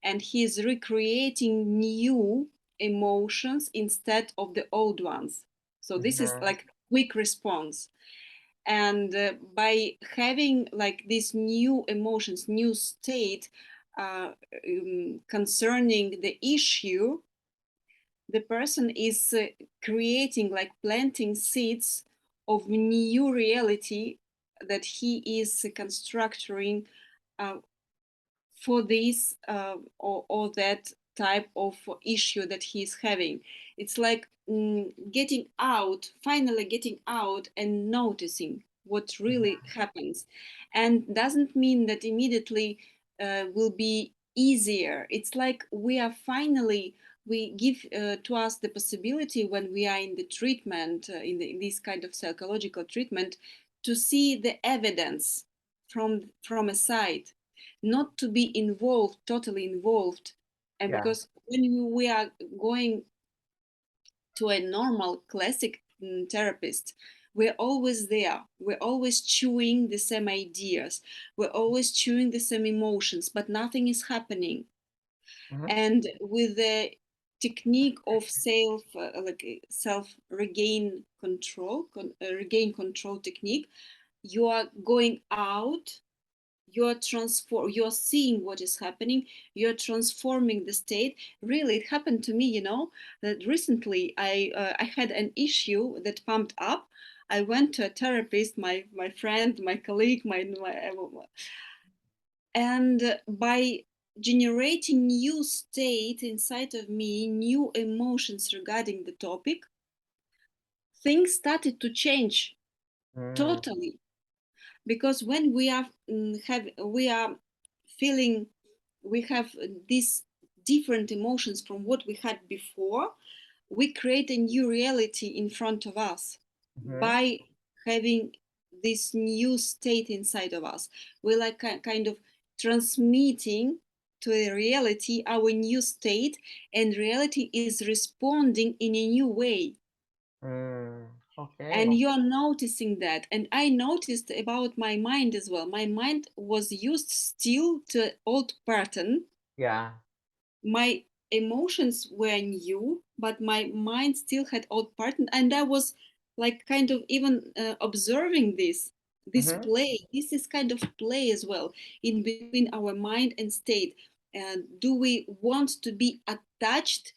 and he's recreating new emotions instead of the old ones. So this is Mhm. like quick response. And by having like these new emotions, new state concerning the issue, the person is creating, like planting seeds of new reality that he is constructing uh, for this or that type of issue that he is having. It's like getting out, finally getting out and noticing what really happens. And doesn't mean that immediately will be easier. It's like we are finally, we give to us the possibility when we are in the treatment, in this kind of psychological treatment, to see the evidence from a side, not to be involved, totally involved. And Yeah. because when we are going to a normal classic therapist, we're always there, we're always chewing the same ideas, we're always chewing the same emotions, but nothing is happening. Mhm. And with the technique of self regain control, regain control technique, you are going out, you're seeing what is happening, you're transforming the state. Really, it happened to me, that recently I had an issue that pumped up. I went to a therapist, my friend, my colleague, and by generating new state inside of me, new emotions regarding the topic, things started to change Mm. totally. Because when we are we are feeling, we have these different emotions from what we had before, we create a new reality in front of us Mhm. by having this new state inside of us. We're like kind of transmitting to a reality our new state, and reality is responding in a new way. Mm. Okay. And you're noticing that. And I noticed about my mind as well. My mind was used still to old pattern. Yeah. My emotions were new, but my mind still had old pattern. And I was like kind of even observing this Mhm. play. This is kind of play as well in between our mind and state. And do we want to be attached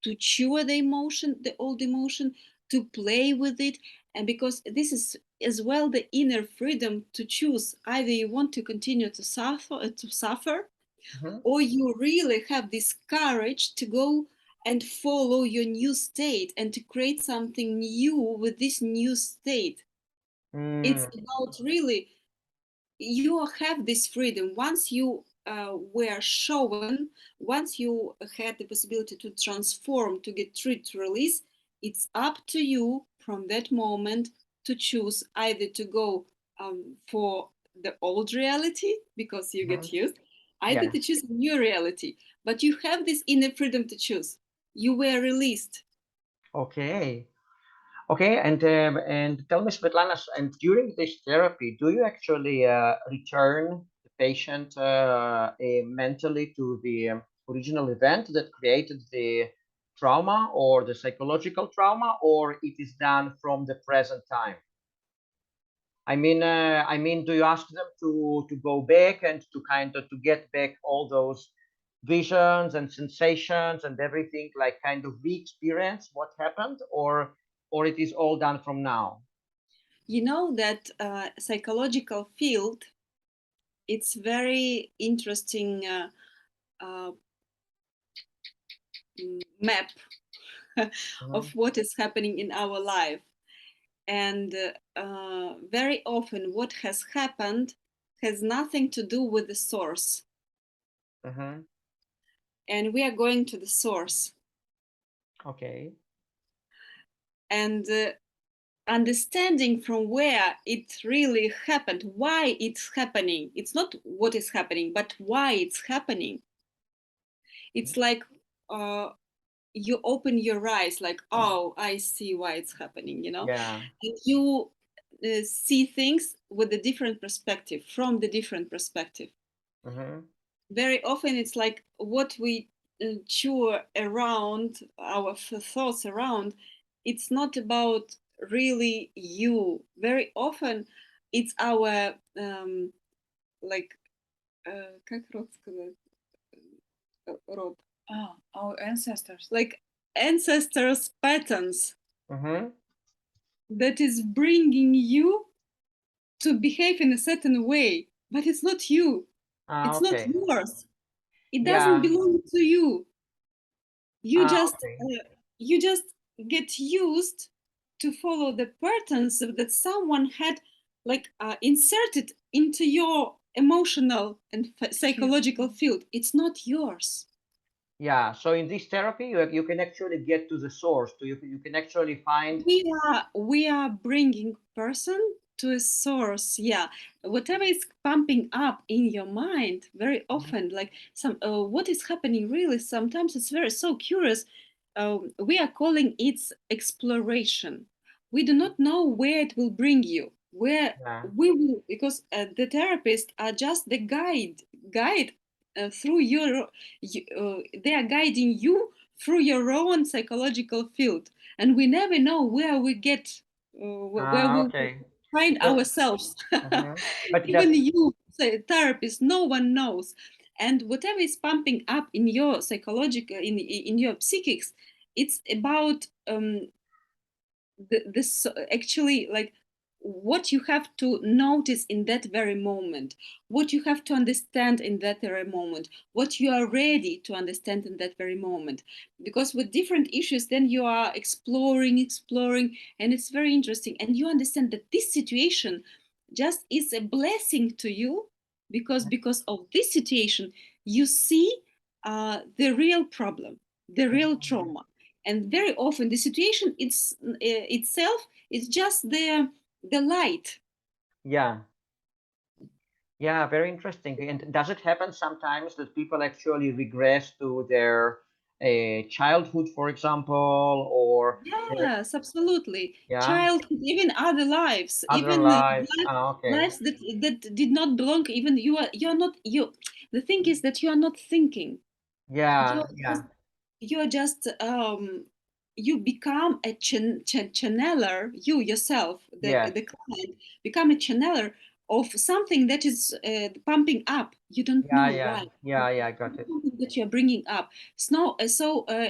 to chew the emotion, the old emotion, to play with it? And because this is as well the inner freedom to choose, either you want to continue to suffer, Mhm. or you really have this courage to go and follow your new state and to create something new with this new state. It's Mm. about really, you have this freedom once you were shown, once you had the possibility to transform, to get rid, to release. It's up to you from that moment to choose either to go for the old reality because you Mhm. get used, either Yeah. to choose a new reality. But you have this inner freedom to choose. You were released. Okay. Okay. And tell me, Svetlana, and during this therapy, do you actually return the patient mentally to the original event that created the trauma or the psychological trauma, or it is done from the present time? I mean, do you ask them to go back and to kind of to get back all those visions and sensations and everything, like kind of re-experience what happened, or it is all done from now? You know that psychological field, it's very interesting uh, map of Mhm. what is happening in our life. And very often, what has happened has nothing to do with the source. Mhm. And we are going to the source. Okay. And understanding from where it really happened, why it's happening. It's not what is happening, but why it's happening. It's like uh, you open your eyes, like, oh, I see why it's happening. Yeah. And you see things with a different perspective, from the different perspective. Mhm. Very often it's like what we chew around our thoughts around, it's not about really you. Very often it's our like как род сказать? Род. Our ancestors. Like ancestors patterns Mm-hmm. that is bringing you to behave in a certain way, but it's not you. Ah, It's not okay. yours. It doesn't Yeah. belong to you. You Ah, just okay. you just get used to follow the patterns that someone had like inserted into your emotional and psychological field. It's not yours. Yeah. So in this therapy, you can actually get to the source. You can actually find. We are bringing person to a source. Yeah, whatever is pumping up in your mind very Mhm. often, like some what is happening really sometimes it's very so curious. We are calling it exploration. We do not know where it will bring you, where Yeah. we will, because the therapists are just the guide through they are guiding you through your own psychological field, and we never know where we get where Ah, we will okay. find So. ourselves. Mhm. But Even just. you say therapist, no one knows. And whatever is pumping up in your psychological in your psychics, it's about this actually like what you have to notice in that very moment, what you have to understand in that very moment, what you are ready to understand in that very moment. Because with different issues, then you are exploring, and it's very interesting. And you understand that this situation just is a blessing to you, because of this situation, you see the real problem, the real Mhm. trauma. And very often the situation itself is just the light. Yeah. Yeah, very interesting. And does it happen sometimes that people actually regress to their childhood, for example, or their, Yes, absolutely. yeah, Childhood, even other lives, other even lives? Ah, okay. lives that did not belong. Even you're not you. The thing is that you are not thinking. Yeah, You're yeah, you're just you become a channeler, you yourself, yes. the client become a channeler of something that is pumping up. You don't Yeah, know yeah, why. yeah, yeah, I got it. Something that you're bringing up.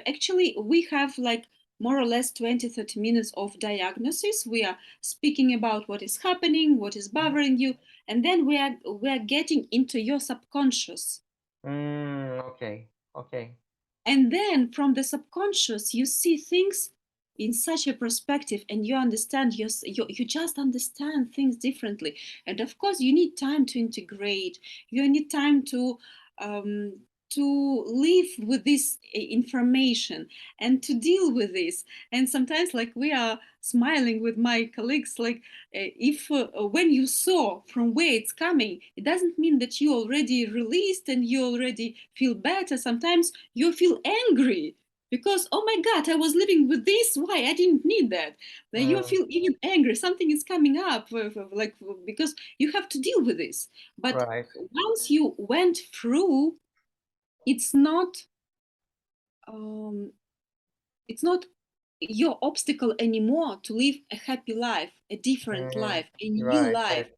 Actually we have like more or less 20-30 minutes of diagnosis. We are speaking about what is happening, what is Mhm. bothering you, and then we are getting into your subconscious. Okay, okay. And then from the subconscious you see things in such a perspective, and you understand you just understand things differently. And of course you need time to integrate, you need time um, to live with this information and to deal with this. And sometimes like we are smiling with my colleagues, like if when you saw from where it's coming, it doesn't mean that you already released and you already feel better. Sometimes you feel angry because, oh my god, I was living with this, why I didn't need that. Then you Mm, feel even angry, something is coming up, like because you have to deal with this. But right. once you went through, it's not um, it's not your obstacle anymore to live a happy life, a different Mm, life, a new right, life. right.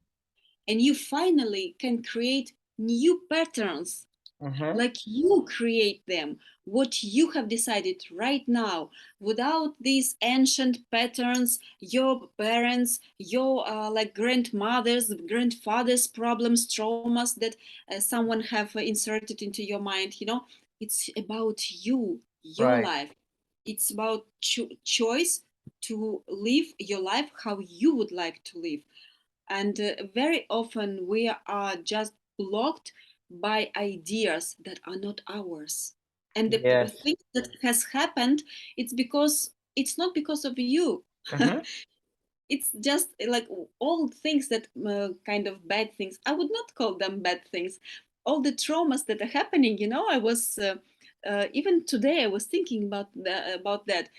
And you finally can create new patterns, Mm-hmm. like you create them, what you have decided right now, without these ancient patterns, your parents, your like grandmothers, grandfathers problems, traumas that someone have inserted into your mind. It's about you, your Right. life. It's about choice to live your life how you would like to live. And very often we are just blocked by ideas that are not ours. And the Yes. thing that has happened, it's not because of you. Mm-hmm. It's just like all things that kind of bad things. I would not call them bad things. All the traumas that are happening. I was even today I was thinking about that.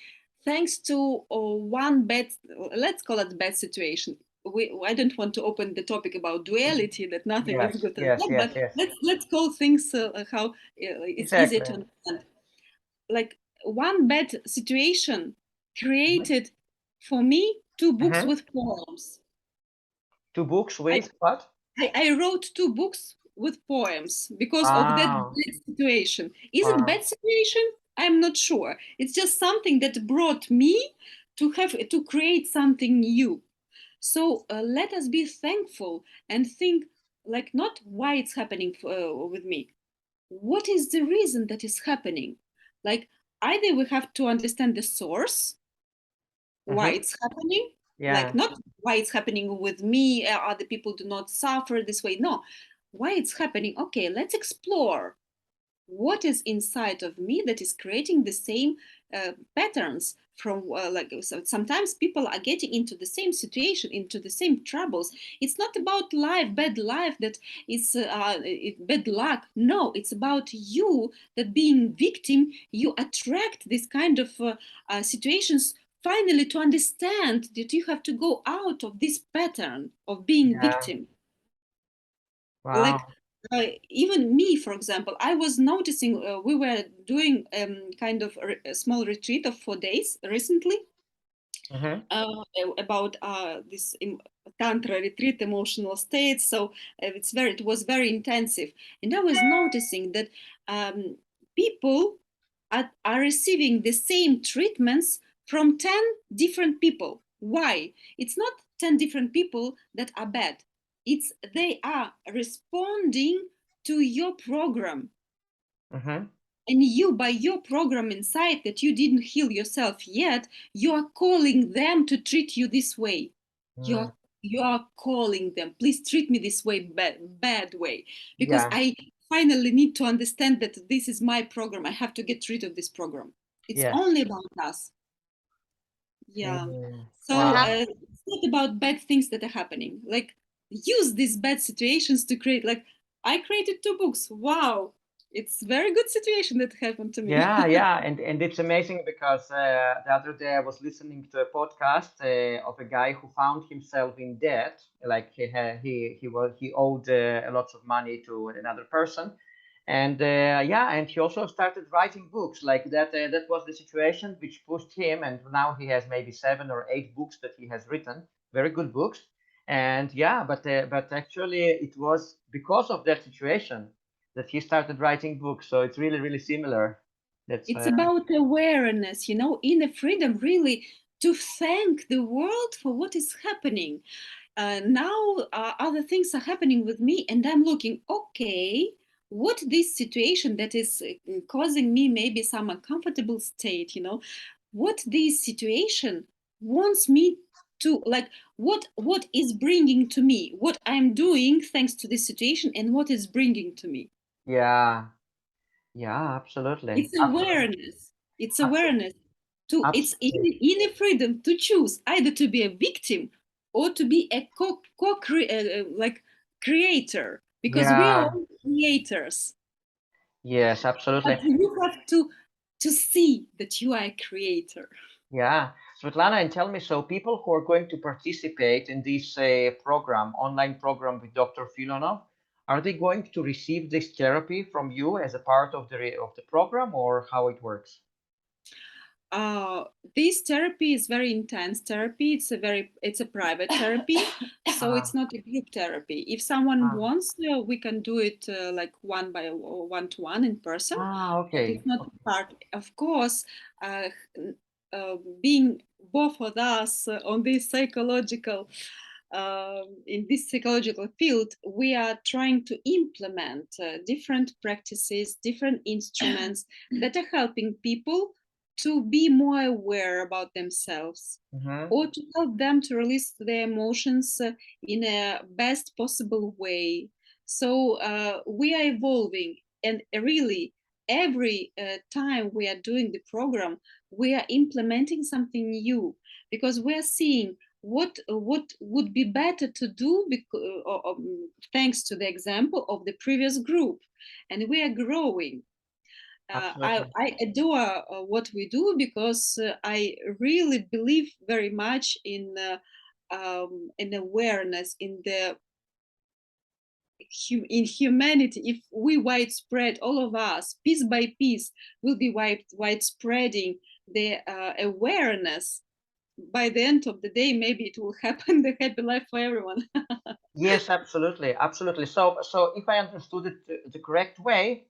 Thanks to one bad, let's call it bad situation. I don't want to open the topic about duality, that nothing is Yes, good and yes, bad, yes, but yes. let's call things how it's easier Exactly. to understand. like one bad situation created for me 2 books Mm-hmm. with poems. 2 books I, with what? I wrote 2 books with poems because of that Wow. bad situation. Is it Wow. bad situation? I'm not sure. It's just something that brought me to have to create something new. So let us be thankful and think like not why it's happening with me. What is the reason that is happening? Like either we have to understand the source why Mm-hmm. it's happening, like Yeah. not why it's happening with me, other people do not suffer this way. No, why it's happening. Okay, let's explore what is inside of me that is creating the same patterns from so sometimes people are getting into the same situation, into the same troubles. It's not about bad life that is bad luck. No, it's about you that being victim, you attract this kind of situations finally to understand that you have to go out of this pattern of being Yeah. victim. Like Wow. even me, for example, I was noticing we were doing kind of a small retreat of 4 days recently Mm-hmm. about this tantra retreat, emotional states. So it was very intensive, and I was noticing that um, people are receiving the same treatments from 10 different people. Why? It's not 10 different people that are bad. It's they are responding to your program. Mm-hmm. And you, by your program inside that you didn't heal yourself yet, you are calling them to treat you this way. Mm. You are calling them, please treat me this way, bad way, because Yeah. I finally need to understand that this is my program. I have to get rid of this program. It's Yes. only about us. Yeah. Mm. So Wow. it's not about bad things that are happening. Like use these bad situations to create. Like I created 2 books. Wow, it's very good situation that happened to me. Yeah, yeah, and it's amazing because the other day I was listening to a podcast of a guy who found himself in debt, like he owed a lot of money to another person, and yeah, and he also started writing books like that. That was the situation which pushed him, and now he has maybe 7 or 8 books that he has written, very good books, and yeah, but actually it was because of that situation that he started writing books. So it's really, really similar. That's It's about awareness, inner freedom, really, to thank the world for what is happening. Now, other things are happening with me, and I'm looking, okay, what this situation that is causing me maybe some uncomfortable state, what this situation wants me to like what is bringing to me, what I'm doing thanks to this situation, and what is bringing to me. yeah, yeah, absolutely, It's absolutely, awareness. It's absolutely, awareness. It's absolutely. inner freedom to choose either to be a victim or to be a like creator, because we are Yeah, all creators. yes, But absolutely. you have to see that you are a creator. Yeah, Svetlana, and tell me, so people who are going to participate in this program, online program with Dr. Filonov, are they going to receive this therapy from you as a part of the program, or how it works? uh, this therapy is very intense therapy. It's a private therapy, so Ah, it's not a group therapy. If someone ah, wants, we can do it like one to one in person, but okay, it's not okay. part. Of course, uh, being both of us on this psychological. In this psychological field, we are trying to implement different practices, different instruments that are helping people to be more aware about themselves Mm-hmm. or to help them to release their emotions in a best possible way. So we are evolving, and really every time we are doing the program, we are implementing something new, because we are seeing what would be better to do thanks to the example of the previous group, and we are growing. Absolutely. I adore what we do, because I really believe very much in awareness, in the in humanity, if we widespread, all of us, piece by piece, will be widespreading the awareness, by the end of the day, maybe it will happen the happy life for everyone. Yes, absolutely, absolutely. So if I understood it the correct way,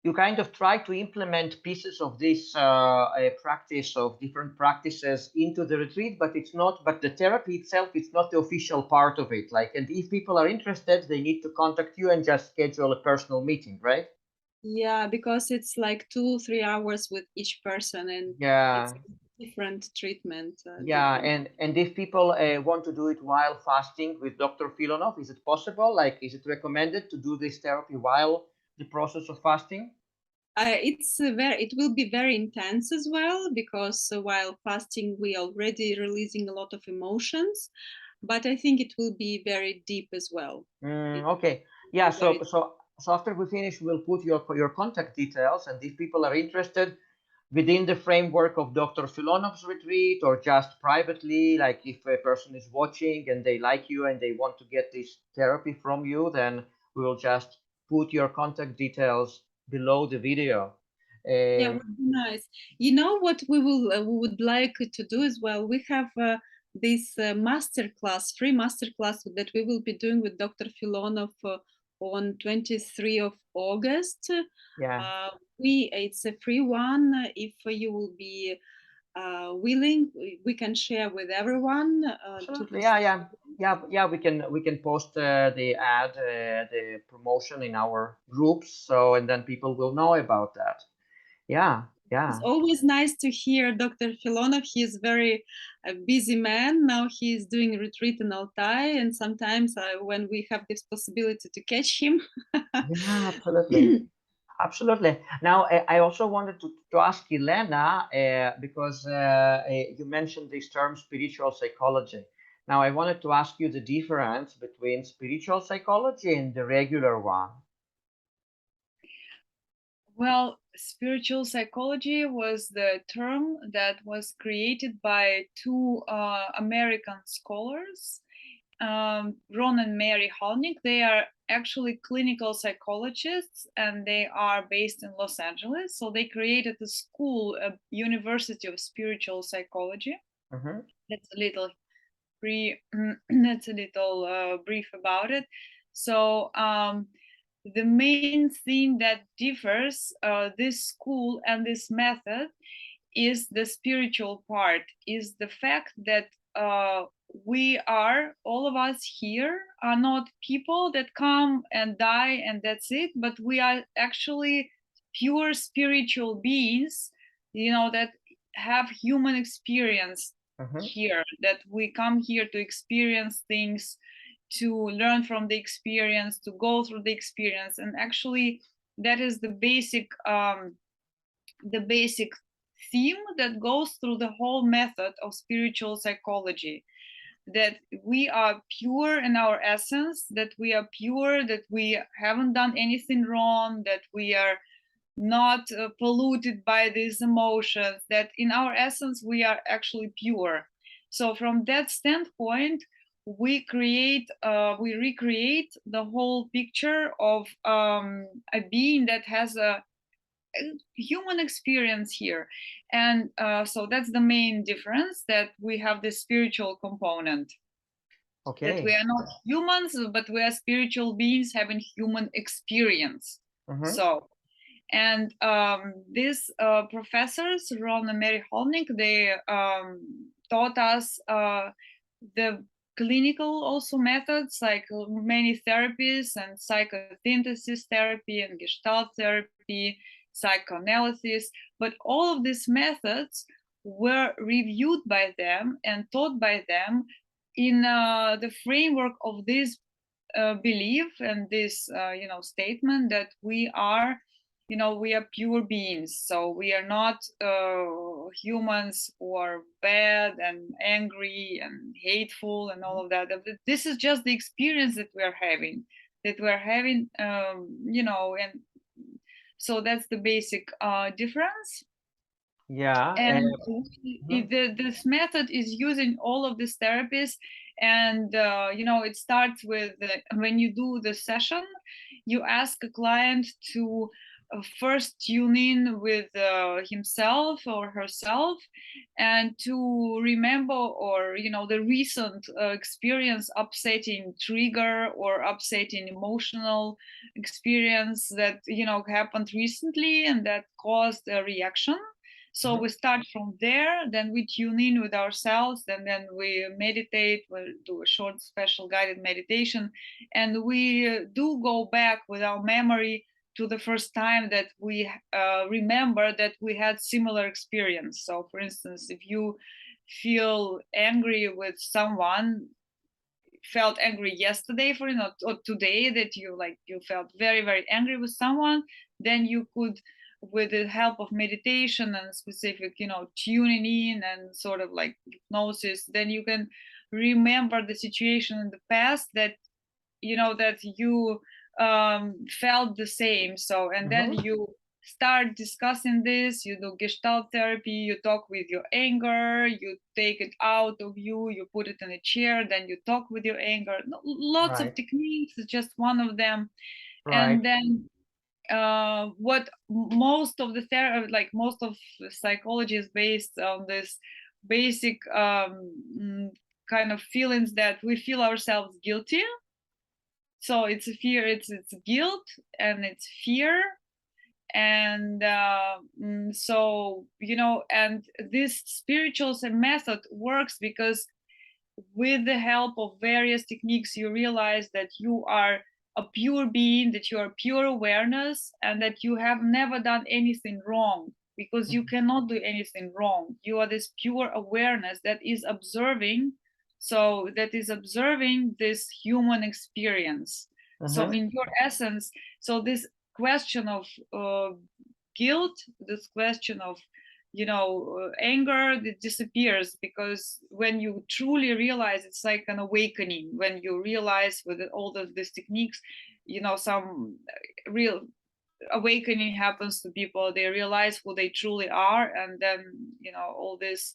you kind of try to implement pieces of this practice of different practices into the retreat, but it's not. But the therapy itself, it's not the official part of it. Like, and if people are interested, they need to contact you and just schedule a personal meeting, right? Yeah, because it's like 2-3 hours with each person, and it's Yeah. different treatment. Yeah, and if people want to do it while fasting with Dr. Filonov, is it possible? Like, is it recommended to do this therapy while the process of fasting? It will be very intense as well, because while fasting we already releasing a lot of emotions, but I think it will be very deep as well. Okay. Yeah. Very. So after we finish, we'll put your contact details, and if people are interested within the framework of Dr. Filonov's retreat or just privately, like if a person is watching and they like you and they want to get this therapy from you, then we will just put your contact details below the video. Yeah, would be nice. You know what we would like to do as well? We have this free master class that we will be doing with Dr. Filonov on 23 of August. Yeah. It's a free one. If you will be willing, we can share with everyone. Absolutely. Yeah. We can post the ad, the promotion in our groups, so and then people will know about that. Yeah. It's Yeah. always nice to hear Dr. Filonov. He is very busy man. Now he is doing retreat in Altai, and sometimes when we have this possibility to catch him. Yeah. Absolutely. Absolutely. Now, I also wanted to ask Elena, because you mentioned this term spiritual psychology. Now, I wanted to ask you the difference between spiritual psychology and the regular one. Well, spiritual psychology was the term that was created by two American scholars, Ron and Mary Holnick. They are actually clinical psychologists, and they are based in Los Angeles. So they created a school, a University of Spiritual Psychology. Mm-hmm. That's a little that's a little brief about it. So the main thing that differs this school and this method is the spiritual part, is the fact that we are, all of us here are not people that come and die and that's it, but we are actually pure spiritual beings, that have human experience Mm-hmm. here, that we come here to experience things, to learn from the experience, to go through the experience. And actually that is the basic theme that goes through the whole method of spiritual psychology, that we are pure in our essence, that we are pure, that we haven't done anything wrong, that we are not polluted by these emotions, that in our essence we are actually pure. So from that standpoint, we recreate the whole picture of a being that has a human experience here. And so that's the main difference, that we have this spiritual component, that we Okay. are not humans, but we are spiritual beings having human experience. Mm-hmm. So, and these professors, Ron and Mary Holnick, they taught us the clinical also methods, like many therapies, and psychosynthesis therapy and gestalt therapy, psychoanalysis. But all of these methods were reviewed by them and taught by them in the framework of this belief and this statement that we are pure beings. So we are not humans who are bad and angry and hateful and all of that. This is just the experience that we're having, and so that's the basic difference. Yeah. And Mhm. this method is using all of these therapies. And it starts with when you do the session, you ask a client to first tune in with himself or herself, and to remember, or the recent experience, upsetting trigger or upsetting emotional experience that happened recently and that caused a reaction. So Mhm. we start from there, then we tune in with ourselves, and then we meditate, we'll do a short special guided meditation, and we do go back with our memory to the first time that we remember that we had similar experience. So for instance, if you feel angry with someone, felt angry yesterday, for or today, that you felt very very angry with someone, then you could, with the help of meditation and specific tuning in and sort of like hypnosis, then you can remember the situation in the past that you felt the same. So, and then Mhm. you start discussing this, you do gestalt therapy, you talk with your anger, you take it out of you, you put it in a chair, then you talk with your anger. Lots of Right. techniques, it's just one of them. Right. And then what most of the therapy, like most of the psychology, is based on this basic kind of feelings that we feel ourselves guilty. So it's a fear, it's guilt, and it's fear. And so and this spiritual method works because with the help of various techniques you realize that you are a pure being, that you are pure awareness, and that you have never done anything wrong, because you Mhm. cannot do anything wrong. You are this pure awareness that is observing, so that is observing this human experience. So Mhm. in your essence, so this question of guilt, this question of anger, that disappears, because when you truly realize, it's like an awakening. When you realize with all of these techniques, some real awakening happens to people. They realize who they truly are, and then all these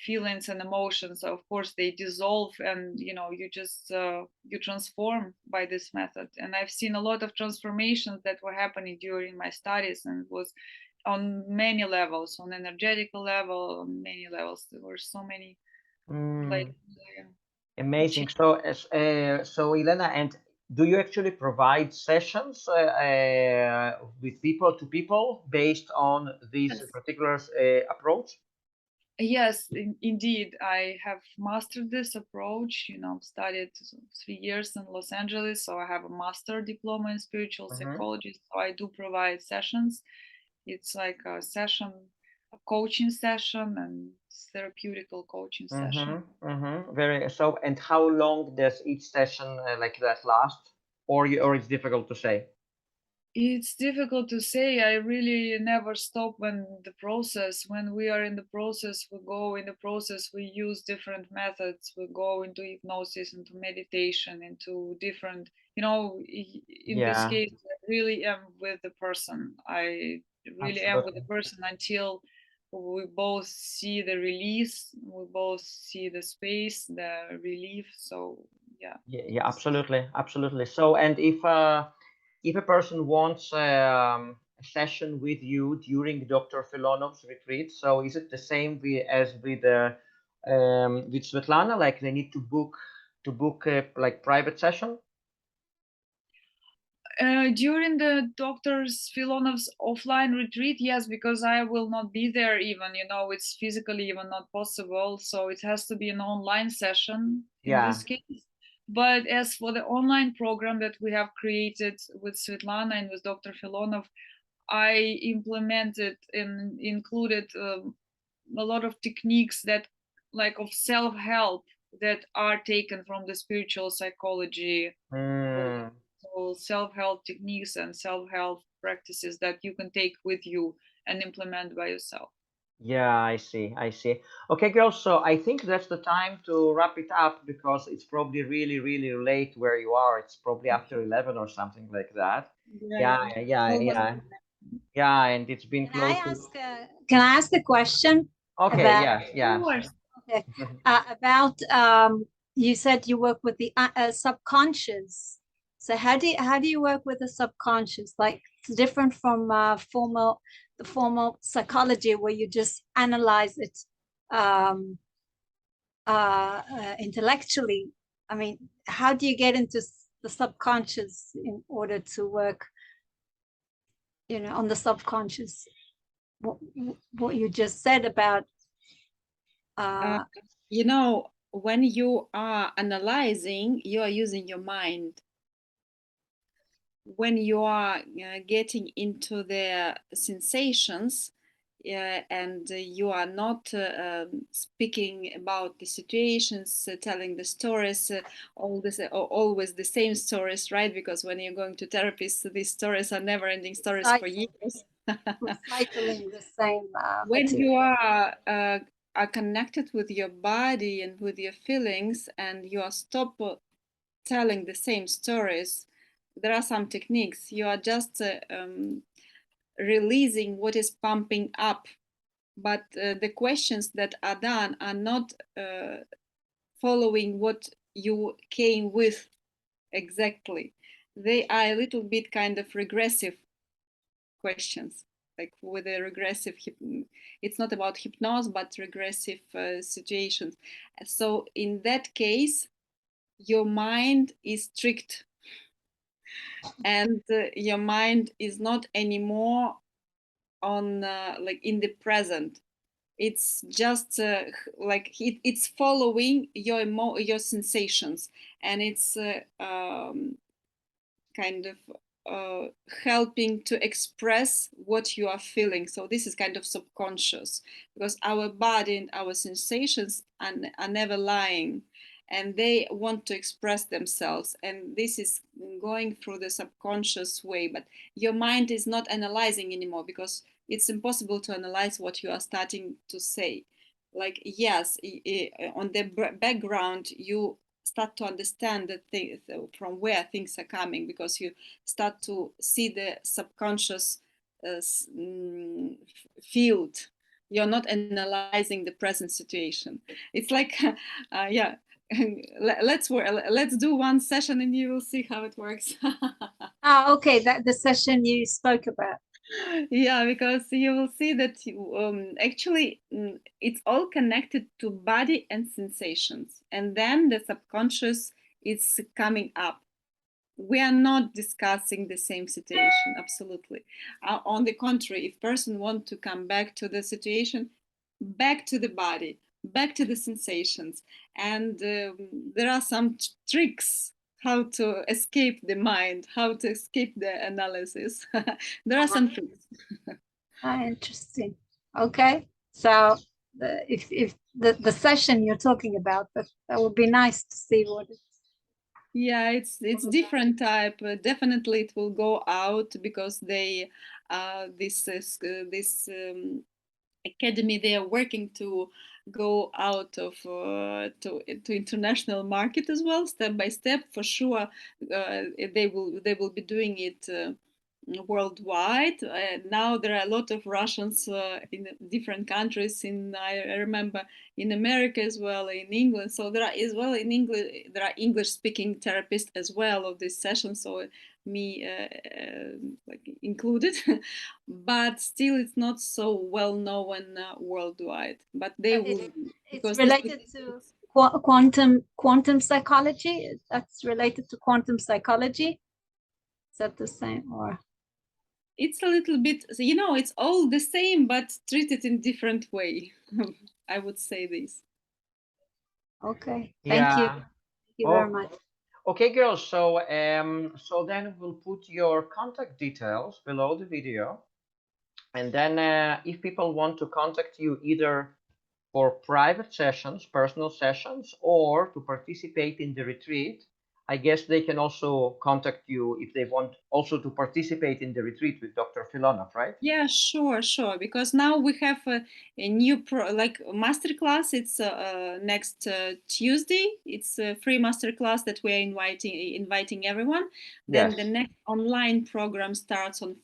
feelings and emotions, of course, they dissolve, and you just you transform by this method. And I've seen a lot of transformations that were happening during my studies, and it was on many levels, on energetical level, on many levels. There were so many, like, Mm. Amazing. So Elena, and do you actually provide sessions with people to people based on this yes, particular approach? yes, indeed, I have mastered this approach. Studied 3 years in Los Angeles, so I have a master diploma in spiritual Mm-hmm. psychology. So I do provide sessions. It's like a session, a coaching session, and therapeutical coaching session. Mm-hmm. Mm-hmm. Very so. And how long does each session like that last, or it's difficult to say? It's difficult to say. I really never stop when we are in the process, we go in the process, we use different methods, we go into hypnosis, into meditation, into different, in this Yeah, case, I really am with the person. I really am with the absolutely. person until we both see the release, we both see the space, the relief. So yeah, Yeah, yeah, it's absolutely, absolutely. So, and if a person wants a session with you during Dr. Filonov's retreat, so is it the same as with Svetlana? Like they need to book a like private session? during the doctor's Filonov's offline retreat, yes, because I will not be there even, it's physically even not possible. So it has to be an online session in Yeah. this case. But as for the online program that we have created with Svetlana and with Dr. Filonov, I implemented and included a lot of techniques that, like, of self-help, that are taken from the spiritual psychology. Mm. So self-help techniques and self-help practices that you can take with you and implement by yourself. Yeah, I see. I see. Okay, girls. So I think that's the time to wrap it up because it's probably really, really late where you are. It's probably after 11 or something like that. Yeah, Yeah, yeah. yeah, Almost. yeah. Yeah, and it's been Can I close to. ask can I ask a question Okay, about yes, Of yes. course. okay, about you said you work with the subconscious. So how do you work with the subconscious? Like it's different from the formal psychology where you just analyze it um, intellectually. I mean, how do you get into the subconscious in order to work, on the subconscious? What, what you just said about Uh, uh, when you are analyzing, you are using your mind. When you are getting into the sensations, and you are not speaking about the situations, telling the stories, always the same stories, right? Because when you're going to therapists, these stories are never-ending stories for recycling, years. recycling the same When you material? are connected with your body and with your feelings, and you are stop telling the same stories, there are some techniques. You are just releasing what is pumping up, but the questions that are done are not following what you came with exactly. They are a little bit kind of regressive questions, like with a regressive it's not about hypnosis but regressive situations. So in that case, your mind is tricked, and your mind is not anymore on like in the present. It's just like it's following your sensations, and it's kind of uh, helping to express what you are feeling. So this is kind of subconscious, because our body and our sensations are never lying, and they want to express themselves, and this is going through the subconscious way. But your mind is not analyzing anymore, because it's impossible to analyze what you are starting to say. Like, yes, on the background you start to understand the things from where things are coming, because you start to see the subconscious field. You're not analyzing the present situation. It's like yeah. Let's do one session and you will see how it works. Okay, that the session you spoke about. Yeah, because you will see that actually it's all connected to body and sensations, and then the subconscious is coming up. We are not discussing the same situation, absolutely. On the contrary, if person want to come back to the situation, back to the body, back to the sensations, and there are some tricks how to escape the mind, how to escape the analysis. There are some tricks. Interesting. Okay, so if the session you're talking about, that would be nice to see what it's Yeah, it's different type. Definitely, it will go out, because they this academy, they are working to go out of to international market as well, step by step, for sure. They will be doing it worldwide. Now there are a lot of Russians in different countries. I remember in America as well, in England. So there are as well in English. There are English speaking therapists as well of this session. So me like included, but still it's not so well known worldwide. But they will it, be, it's because this related to quantum psychology. That's related to quantum psychology. Is that the same or? it's a little bit, it's all the same but treated in different way. I would say this. Okay, thank you. Yeah. Thank you very Oh, much. okay, girls. So then we'll put your contact details below the video, and then if people want to contact you either for private sessions, personal sessions, or to participate in the retreat, I guess they can also contact you if they want also to participate in the retreat with Dr. Filonov, right? Yeah, sure, sure. Because now we have a new masterclass. It's next Tuesday. It's a free masterclass that we are inviting everyone. Then Yes. the next online program starts on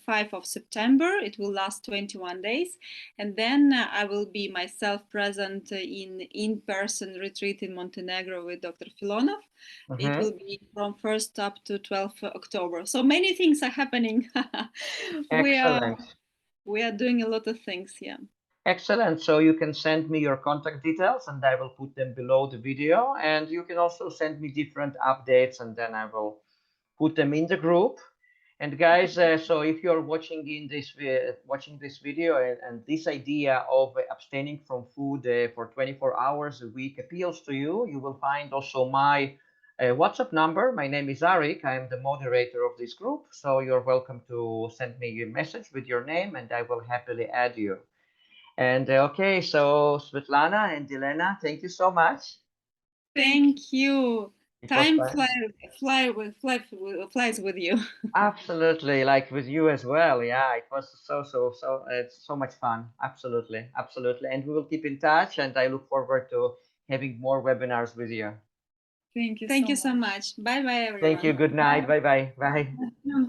5 of September. It will last 21 days, and then I will be myself present in-person retreat in Montenegro with Dr. Filonov. It will be from 1st up to 12th October. So many things are happening. we are Excellent. we are doing a lot of things. Yeah. Excellent. So you can send me your contact details and I will put them below the video. And you can also send me different updates and then I will put them in the group. And guys, so if you're watching this video and this idea of abstaining from food for 24 hours a week appeals to you, you will find also my WhatsApp number. My name is Arik. I am the moderator of this group. So you're welcome to send me a message with your name and I will happily add you. And okay, so Svetlana and Elena, thank you so much. Thank you. It was Time fun. flies with you. Absolutely, like with you as well. Yeah, it was so it's so much fun. Absolutely, absolutely. And we will keep in touch and I look forward to having more webinars with you. Thank you Thank so you so much. much. Bye bye, Thank you. everyone. Good night. Bye bye. Bye. Bye.